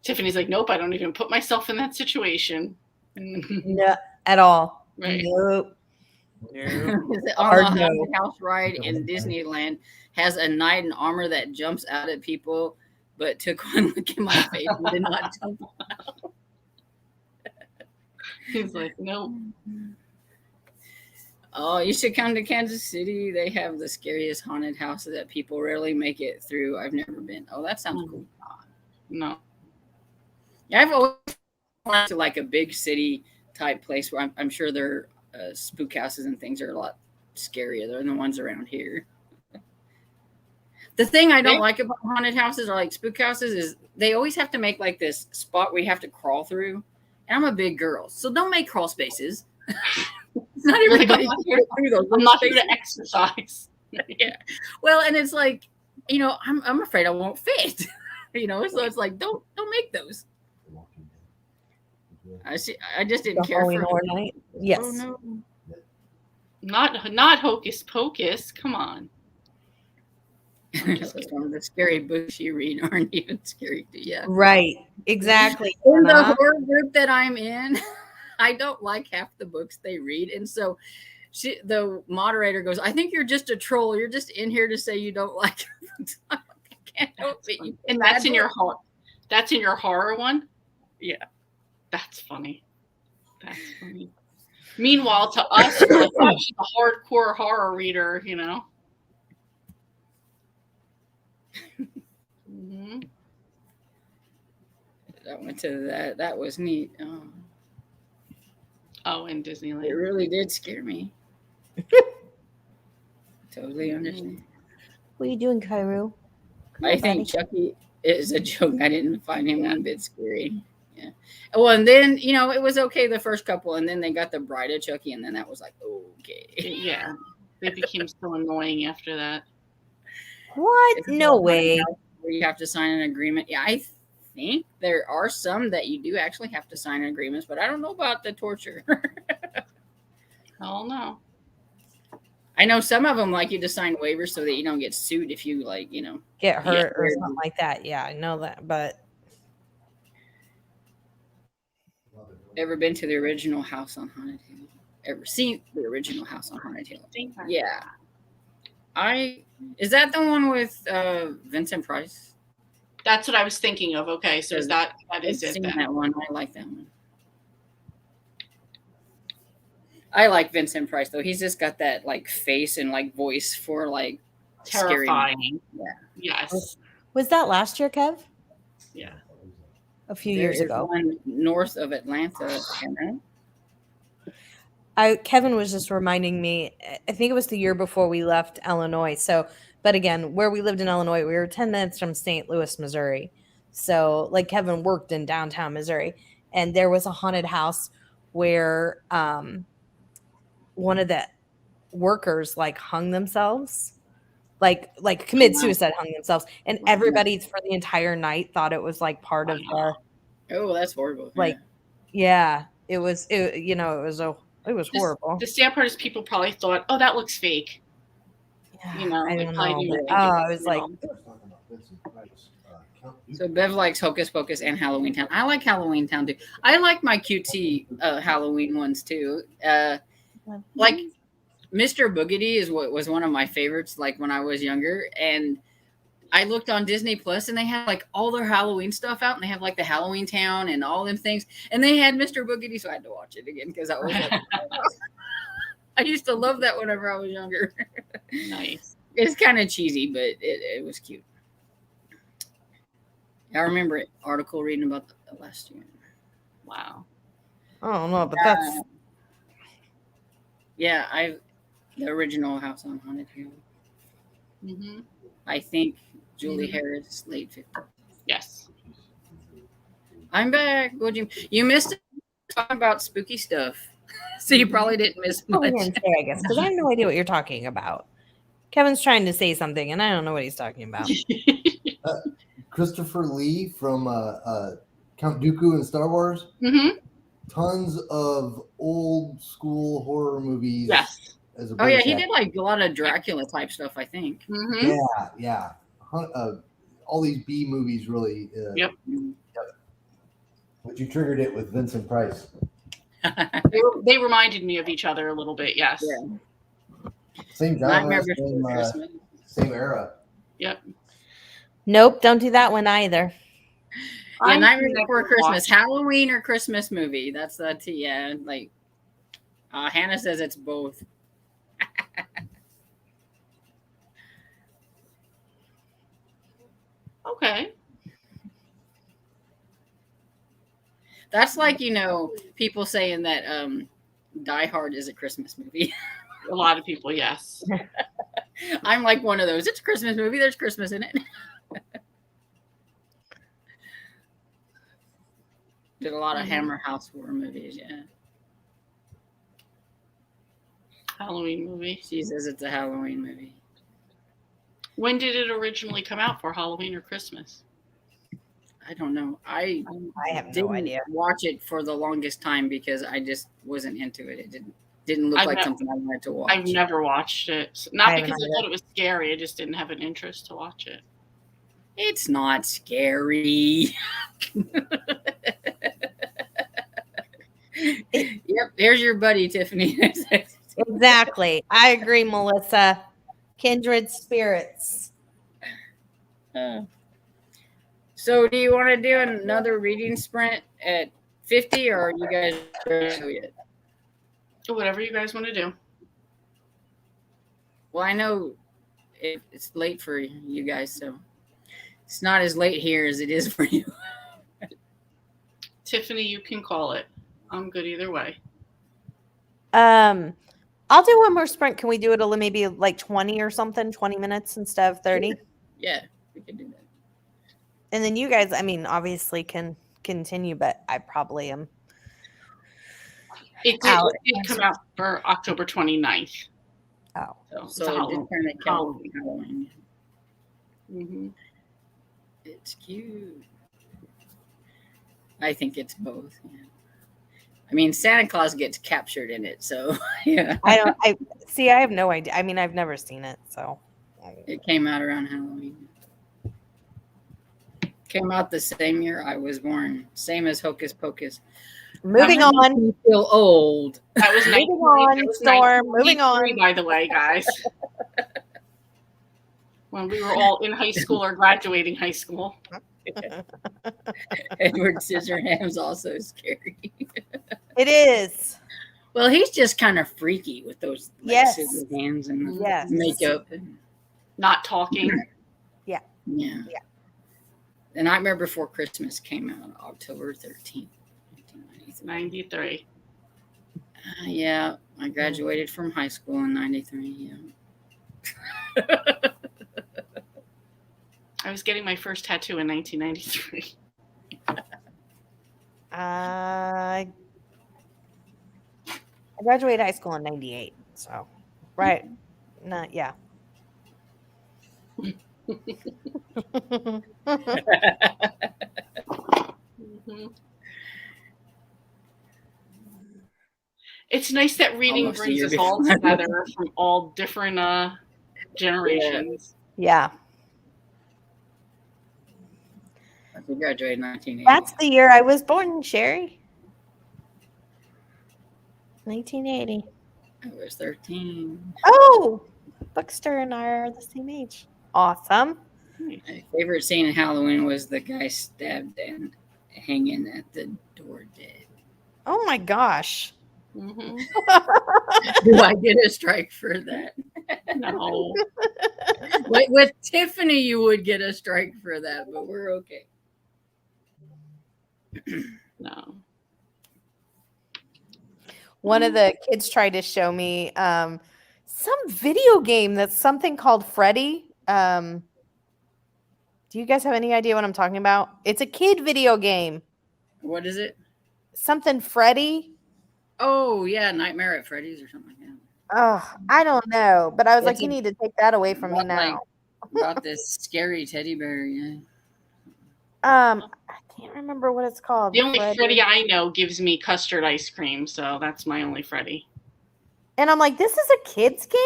S3: Tiffany's like, nope, I don't even put myself in that situation.
S2: No, at all.
S3: Right.
S2: Nope.
S1: On
S2: Hard
S1: the
S2: no.
S1: haunted house ride in Disneyland has a knight in armor that jumps out at people, but took one look in my face and did not jump.
S3: He's like, nope.
S1: Oh, you should come to Kansas City. They have the scariest haunted houses that people rarely make it through. I've never been. Oh, that sounds cool.
S3: No.
S1: Yeah, I've always wanted to like a big city type place where I'm sure their spook houses and things are a lot scarier than the ones around here. The thing I don't like about haunted houses or like spook houses is they always have to make like this spot where you have to crawl through. And I'm a big girl, so don't make crawl spaces. It's not everybody.
S3: I'm not here to exercise.
S1: Yeah. Well, and it's like, I'm afraid I won't fit. So it's like don't make those. I just didn't care
S2: Halloween
S1: for
S2: Horror Night. Yes.
S1: Oh no.
S3: Not Hocus Pocus. Come on.
S1: Some of the scary books you read aren't even scary to you.
S2: Right. Exactly.
S1: In the horror group that I'm in, I don't like half the books they read. And so the moderator goes, I think you're just a troll. You're just in here to say you don't like it. I can't help it.
S3: And that's in your horror one?
S1: Yeah.
S3: That's funny. That's funny. Meanwhile, to us, we're like, oh, she's a hardcore horror reader, Mm-hmm.
S1: I went to that. That was neat.
S3: Oh, in Disneyland.
S1: It really did scare me. Totally understand.
S2: What are you doing, Cairo?
S1: I think Chucky is a joke. I didn't find him one bit scary. Yeah. Well, and then, it was okay the first couple, and then they got the Bride of Chucky, and then that was like, okay.
S3: Yeah. They became so annoying after that.
S2: What? No way.
S1: Where you have to sign an agreement. Yeah, I think there are some that you do actually have to sign agreements, but I don't know about the torture.
S3: Hell no.
S1: I know some of them like you to sign waivers so that you don't get sued if you
S2: get hurt or something like that. Yeah, I know that, but
S1: ever been to the original House on Haunted Hill? Ever seen the original House on Haunted Hill? Yeah. Is that the one with Vincent Price?
S3: That's what I was thinking of. Okay, so that is it.
S1: That one. I like that one. I like Vincent Price though. He's just got that like face and like voice for like
S3: terrifying.
S1: Scary.
S3: Yeah. Yes.
S2: Was that last year, Kev?
S3: Yeah.
S2: A few years ago.
S1: One north of Atlanta.
S2: Kevin was just reminding me, I think it was the year before we left Illinois. So, but again, where we lived in Illinois, we were 10 minutes from St. Louis, Missouri. So like Kevin worked in downtown Missouri, and there was a haunted house where one of the workers like hung themselves, like committed suicide, hung themselves. And everybody for the entire night thought it was like part of the.
S1: Oh, that's horrible.
S2: Like, yeah, it was horrible.
S3: The sad part is people probably thought, "Oh, that looks fake."
S2: I don't know. I was like,
S1: so Bev likes Hocus Pocus and Halloween Town. I like Halloween Town too. I like my QT Halloween ones too. Like Mr. Boogedy was one of my favorites. Like when I was younger, and I looked on Disney Plus, and they had like all their Halloween stuff out, and they have like the Halloween Town and all them things, and they had Mr. Boogedy, so I had to watch it again because I was. I used to love that whenever I was younger.
S3: Nice.
S1: It's kind of cheesy, but it was cute. I remember an article reading about the last year.
S3: Wow.
S2: I don't know, but that's.
S1: Yeah, the original House on Haunted Hill.
S3: Mm-hmm.
S1: I think Julie Harris, late 50s.
S3: Yes.
S1: I'm back. Go, Jim. You missed it talking about spooky stuff, so you probably didn't miss much.
S2: I guess because I have no idea what you're talking about. Kevin's trying to say something, and I don't know what he's talking about.
S4: Christopher Lee from Count Dooku in Star Wars.
S3: Mm-hmm.
S4: Tons of old school horror movies.
S3: Yes.
S4: As a
S1: oh yeah, he did like a lot of Dracula type stuff, I think.
S3: Mm-hmm.
S4: Yeah. All these B movies really.
S3: Yep.
S4: But you triggered it with Vincent Price.
S3: They reminded me of each other a little bit. Yes.
S1: Yeah.
S4: Same
S1: Nightmare
S4: genre,
S1: Before Christmas.
S4: same era.
S3: Yep.
S2: Nope, don't do that one either.
S1: Yeah,
S3: I've
S1: Nightmare
S3: never
S1: Before Christmas,
S3: watched-
S1: Halloween or Christmas movie. That's the yeah. Like Hannah says, it's both.
S3: Okay.
S1: That's like people saying that Die Hard is a Christmas movie.
S3: A lot of people, yes.
S1: I'm like one of those. It's a Christmas movie. There's Christmas in it. Did a lot of Hammer House horror movies, yeah.
S3: Halloween movie.
S1: She says it's a Halloween movie.
S3: When did it originally come out for Halloween or Christmas?
S1: I don't know. I
S2: have no
S1: didn't
S2: idea.
S1: watch it for the longest time because I just wasn't into it. It didn't look like something I wanted to watch.
S3: I've never watched it. Not
S2: I
S3: because
S2: haven't
S3: I thought it was scary. I just didn't have an interest to watch it.
S1: It's not scary. Yep, there's your buddy, Tiffany.
S2: Exactly. I agree, Melissa. Kindred spirits.
S1: So do you want to do another reading sprint at 50 or are you guys ready to do it?
S3: Whatever you guys want to do.
S1: Well, I know it's late for you guys, so it's not as late here as it is for you.
S3: Tiffany, you can call it. I'm good either way.
S2: I'll do one more sprint. Can we do it maybe like 20 or something, 20 minutes instead of 30?
S1: Yeah, we can do that.
S2: And then you guys, I mean, obviously can continue, but I probably am.
S3: It did come out for October 29th.
S2: Oh.
S1: So it did kind of count Halloween.
S3: Mm-hmm.
S1: It's cute. I think it's both. Yeah. I mean, Santa Claus gets captured in it, so yeah.
S2: I have no idea. I mean, I've never seen it, so.
S1: It came out around Halloween. Came out the same year I was born. Same as Hocus Pocus.
S2: Moving on.
S1: You feel old.
S3: That was
S2: Moving on, Storm. Moving on.
S3: By the way, guys. When we were all in high school or graduating high school.
S1: Edward Scissorhands also scary.
S2: It is.
S1: Well, he's just kind of freaky with those scissor hands and
S2: Yes.
S1: makeup and
S3: Not talking.
S2: Yeah.
S1: Yeah. The Nightmare Before Christmas came out on October 13th,
S3: 93.
S1: Yeah, I graduated from high school in 93. Yeah.
S3: I was getting my first tattoo in 1993.
S2: I graduated high school in 98. So, right. Not, yeah.
S3: Mm-hmm. It's nice that reading
S1: Almost a
S3: brings
S1: year
S3: us all
S1: before.
S3: together from all different generations.
S2: Yeah.
S1: I graduated in 1980.
S2: That's the year I was born, Sherry. 1980.
S1: I was 13.
S2: Oh, Buckster and I are the same age. Awesome.
S1: My favorite scene in Halloween was the guy stabbed and hanging at the door dead.
S2: Oh my gosh.
S3: Mm-hmm.
S1: Do I get a strike for that?
S3: No.
S1: With Tiffany, you would get a strike for that, but we're okay.
S3: No.
S2: One of the kids tried to show me some video game that's something called Freddy. Do you guys have any idea what I'm talking about? It's a kid video game.
S1: What is it?
S2: Something Freddy.
S1: Oh, yeah, Nightmare at Freddy's or something like that.
S2: Oh, I don't know. But I was like,
S1: It's
S2: you
S1: a-
S2: need to take that away from me
S1: About,
S2: now.
S1: About this scary teddy bear, yeah.
S2: I can't remember what it's called.
S3: The only Freddy I know gives me custard ice cream, so that's my only Freddy.
S2: And I'm like, this is a kid's game?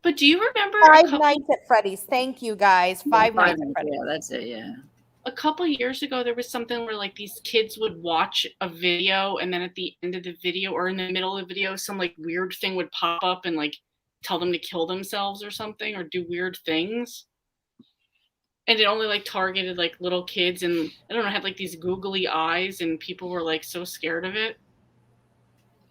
S3: But do you remember
S2: Five Nights at Freddy's. Thank you, guys. Five Nights at Freddy's.
S1: Yeah, that's it, yeah.
S3: a couple years ago there was something where like these kids would watch a video and then at the end of the video or in the middle of the video some like weird thing would pop up and like tell them to kill themselves or something or do weird things. And it only like targeted like little kids and I don't know, had like these googly eyes and people were like so scared of it.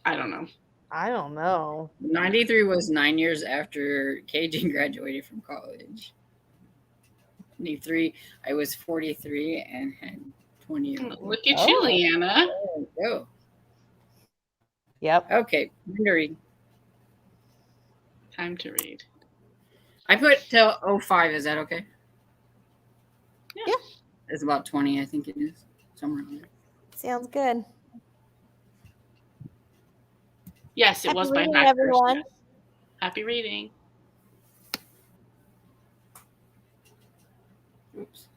S3: I don't know.
S2: I don't know.
S1: 93 was 9 years after Cajun graduated from college. 93, I was 43 and had 20 years old.
S3: Look at you, Leanna.
S1: There we go.
S2: Yep.
S1: Okay, I'm gonna read.
S3: Time to read.
S1: I put till 05. Is that okay?
S3: Yeah.
S1: It's about 20, I think it is. Somewhere around there.
S2: Sounds good.
S3: Yes, it
S2: Happy
S3: was by
S2: reading,
S3: Hackers.
S2: everyone.
S3: Yes. Happy reading.
S1: Oops.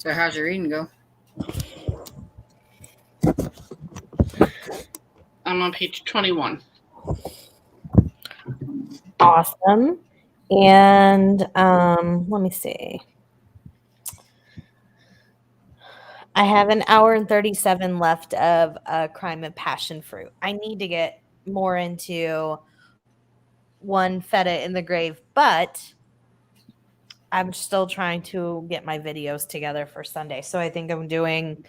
S1: So how's your reading go?
S3: I'm on page 21.
S2: Awesome. And let me see. I have an hour and 37 left of Crime and Passion Fruit. I need to get more into One Feta in the Grave, but I'm still trying to get my videos together for Sunday. So I think I'm doing,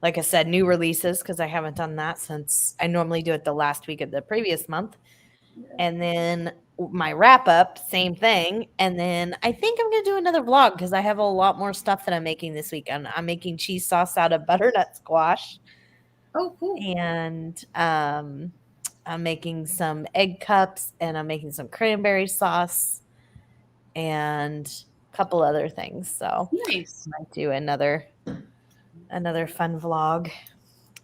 S2: like I said, new releases because I haven't done that since I normally do it the last week of the previous month. And then my wrap up, same thing. And then I think I'm going to do another vlog because I have a lot more stuff that I'm making this weekend. I'm making cheese sauce out of butternut squash.
S1: Oh, cool.
S2: And I'm making some egg cups and I'm making some cranberry sauce and a couple other things. So
S3: Nice.
S2: I might do another fun vlog.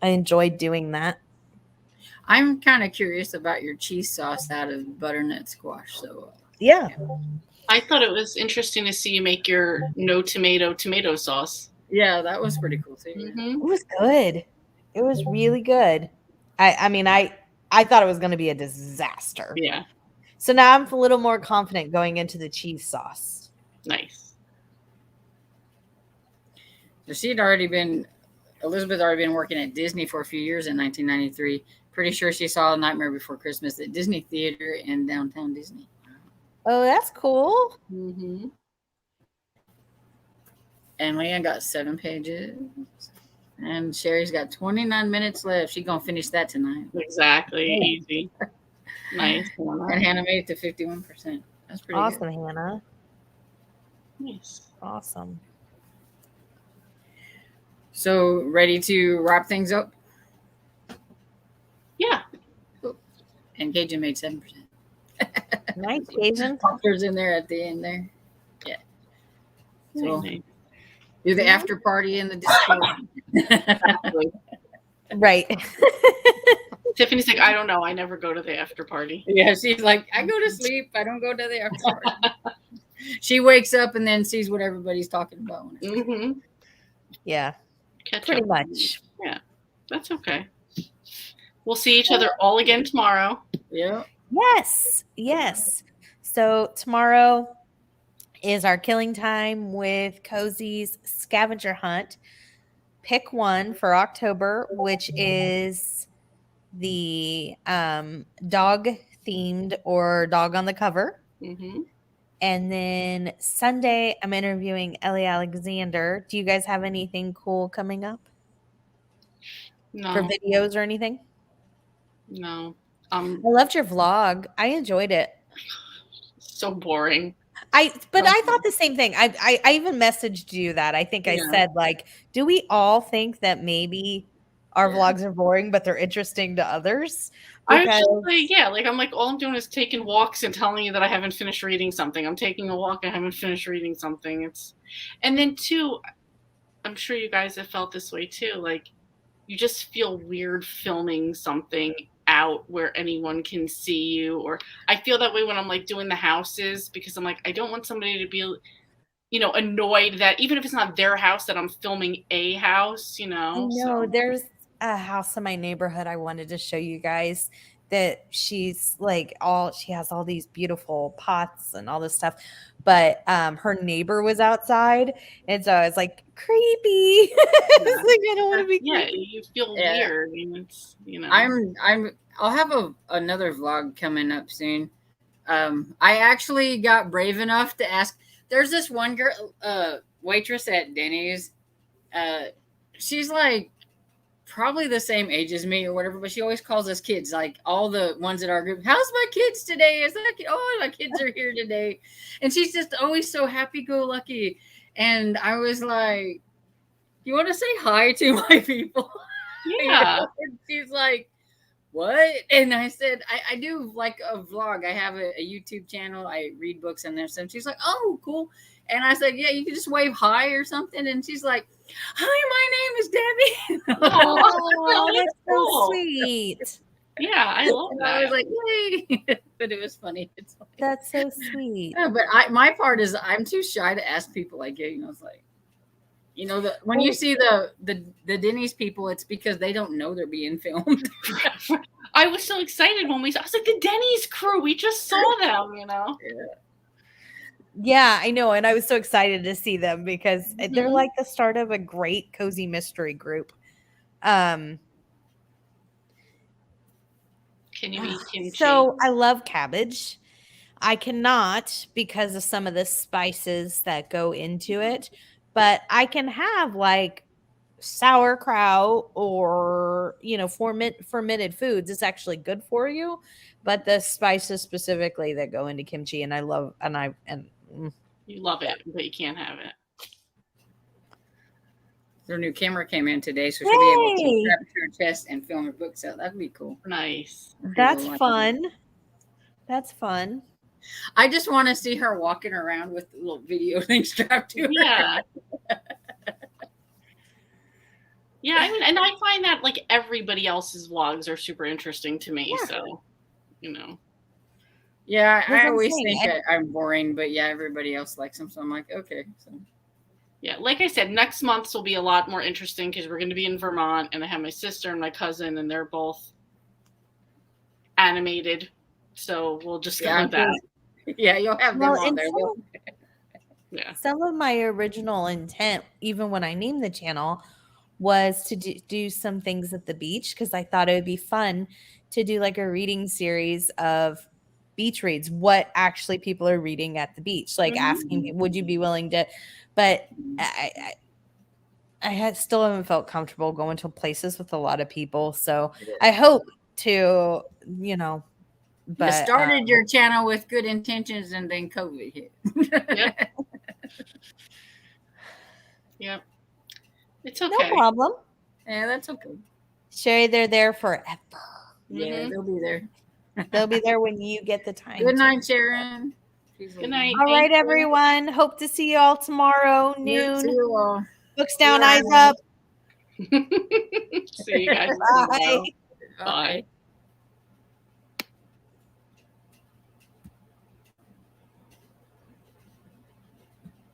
S2: I enjoyed doing that.
S1: I'm kind of curious about your cheese sauce out of butternut squash. So
S2: Yeah.
S3: I thought it was interesting to see you make your no tomato sauce.
S1: yeah, that was pretty cool too.
S3: Mm-hmm.
S2: It was good. It was really good. I mean, I thought it was going to be a disaster.
S3: Yeah,
S2: So now I'm a little more confident going into the cheese sauce.
S3: nice.
S1: So Elizabeth had already been working at Disney for a few years in 1993. Pretty sure she saw Nightmare Before Christmas at Disney Theater in downtown Disney.
S2: Oh, that's cool.
S3: Mm-hmm.
S1: And Leanne got 7 pages. And Sherry's got 29 minutes left. She's going to finish that tonight.
S3: Exactly. Easy. Nice.
S1: And Hannah made it to 51%. That's pretty
S2: Awesome,
S1: good.
S2: Hannah.
S3: Nice.
S2: Awesome.
S1: So, ready to wrap things up?
S3: Yeah.
S1: And Cajun made 7%.
S2: Nice, Cajun.
S1: Poppers in there at the end there. Yeah. So,
S3: Nice.
S1: do the after party in the Discord.
S2: Right.
S3: Tiffany's like, I don't know. I never go to the after party.
S1: Yeah, she's like, I go to sleep. I don't go to the after party. She wakes up and then sees what everybody's talking about.
S3: Mm-hmm.
S2: Yeah,
S3: Catch
S2: pretty
S3: up.
S2: much.
S3: Yeah, that's okay. We'll see each other all again tomorrow.
S1: Yeah.
S2: Yes. Yes. So tomorrow is our killing time with Cozy's scavenger hunt. Pick one for October, which is the dog themed or dog on the cover.
S3: Mm-hmm.
S2: And then Sunday, I'm interviewing Ellie Alexander. Do you guys have anything cool coming up for
S3: No,
S2: videos or anything?
S3: no.
S2: I loved your vlog. I enjoyed it.
S3: So boring.
S2: But I thought the same thing. I even messaged you that. I think I
S3: Yeah.
S2: said, like, do we all think that maybe our
S1: Yeah.
S2: vlogs are boring, but they're interesting to others?
S3: I was
S2: Because
S3: just like, yeah, like I'm like, all I'm doing is taking walks and telling you that I haven't finished reading something. I'm taking a walk, I haven't finished reading something. And then too, I'm sure you guys have felt this way too. Like, you just feel weird filming something out where anyone can see you. Or I feel that way when I'm like doing the houses, because I'm like, I don't want somebody to be, annoyed that even if it's not their house, that I'm filming a house,
S2: I know there's a house in my neighborhood I wanted to show you guys that she's like she has all these beautiful pots and all this stuff, but her neighbor was outside, and so I was like, creepy. It's like, I don't want to be
S3: Yeah,
S2: creepy.
S3: you feel
S1: Yeah.
S3: weird. And it's,
S1: I'll have another vlog coming up soon. I actually got brave enough to ask. There's this one girl, waitress at Denny's. She's like probably the same age as me or whatever, but she always calls us kids. Like all the ones in our group. How's my kids today? Is that my kids are here today? And she's just always so happy-go-lucky. And I was like, you want to say hi to my people?
S3: yeah.
S1: And she's like, what? And I said, I do like a vlog. I have a YouTube channel. I read books on there. So she's like, oh, cool. And I said, yeah, you can just wave hi or something. And she's like, hi, my name is Debbie.
S2: Oh, that's so
S3: cool.
S2: sweet.
S3: Yeah, I love
S1: And
S3: that.
S1: I was like, yay. But it was funny. It's like,
S2: That's so sweet.
S1: yeah, but my part is I'm too shy to ask people like, it's like, You know, when you see the Denny's people, it's because they don't know they're being filmed.
S3: I was so excited when I was like, the Denny's crew, we just saw them, you know?
S2: Yeah, I know. And I was so excited to see them because they're like the start of a great cozy mystery group.
S3: Can you eat kimchi?
S2: So I love cabbage. I cannot because of some of the spices that go into it, but I can have like sauerkraut or fermented foods. It's actually good for you, but the spices specifically that go into kimchi, and I love
S3: You love it, but you can't have it.
S1: Their new camera came in today, so she'll be able to strap it to her chest and film her books out. That'd be cool.
S3: Nice.
S2: That's fun. That's fun.
S1: I just want to see her walking around with the little video thing strapped to her.
S3: Yeah. Yeah, I mean, and I find that like everybody else's vlogs are super interesting to me.
S2: Yeah.
S3: So, you know.
S1: Yeah,
S2: That's what
S1: I
S2: I'm
S1: always
S2: saying.
S1: think I'm boring, but yeah, everybody else likes them, so I'm like, okay. So
S3: Yeah, like I said, next month's will be a lot more interesting because we're going to be in Vermont, and I have my sister and my cousin, and they're both animated. So we'll just go with that.
S1: Yeah, you'll have them on there.
S3: Yeah.
S2: Some of my original intent, even when I named the channel, was to do some things at the beach because I thought it would be fun to do like a reading series of beach reads, what actually people are reading at the beach, like asking, would you be willing to? But I still haven't felt comfortable going to places with a lot of people, so I hope to, But
S1: you started your channel with good intentions, and then COVID hit.
S3: Yep. Yep. It's okay.
S2: No problem.
S1: Yeah, that's okay.
S2: Sherry, they're there forever.
S1: Yeah, they'll be there.
S2: They'll be there when you get the time.
S1: Good night, Sharon.
S3: Good night.
S2: All right, everyone. Hope to see you all tomorrow, noon. Books down, eyes up.
S3: See you guys.
S2: Bye.
S3: Bye.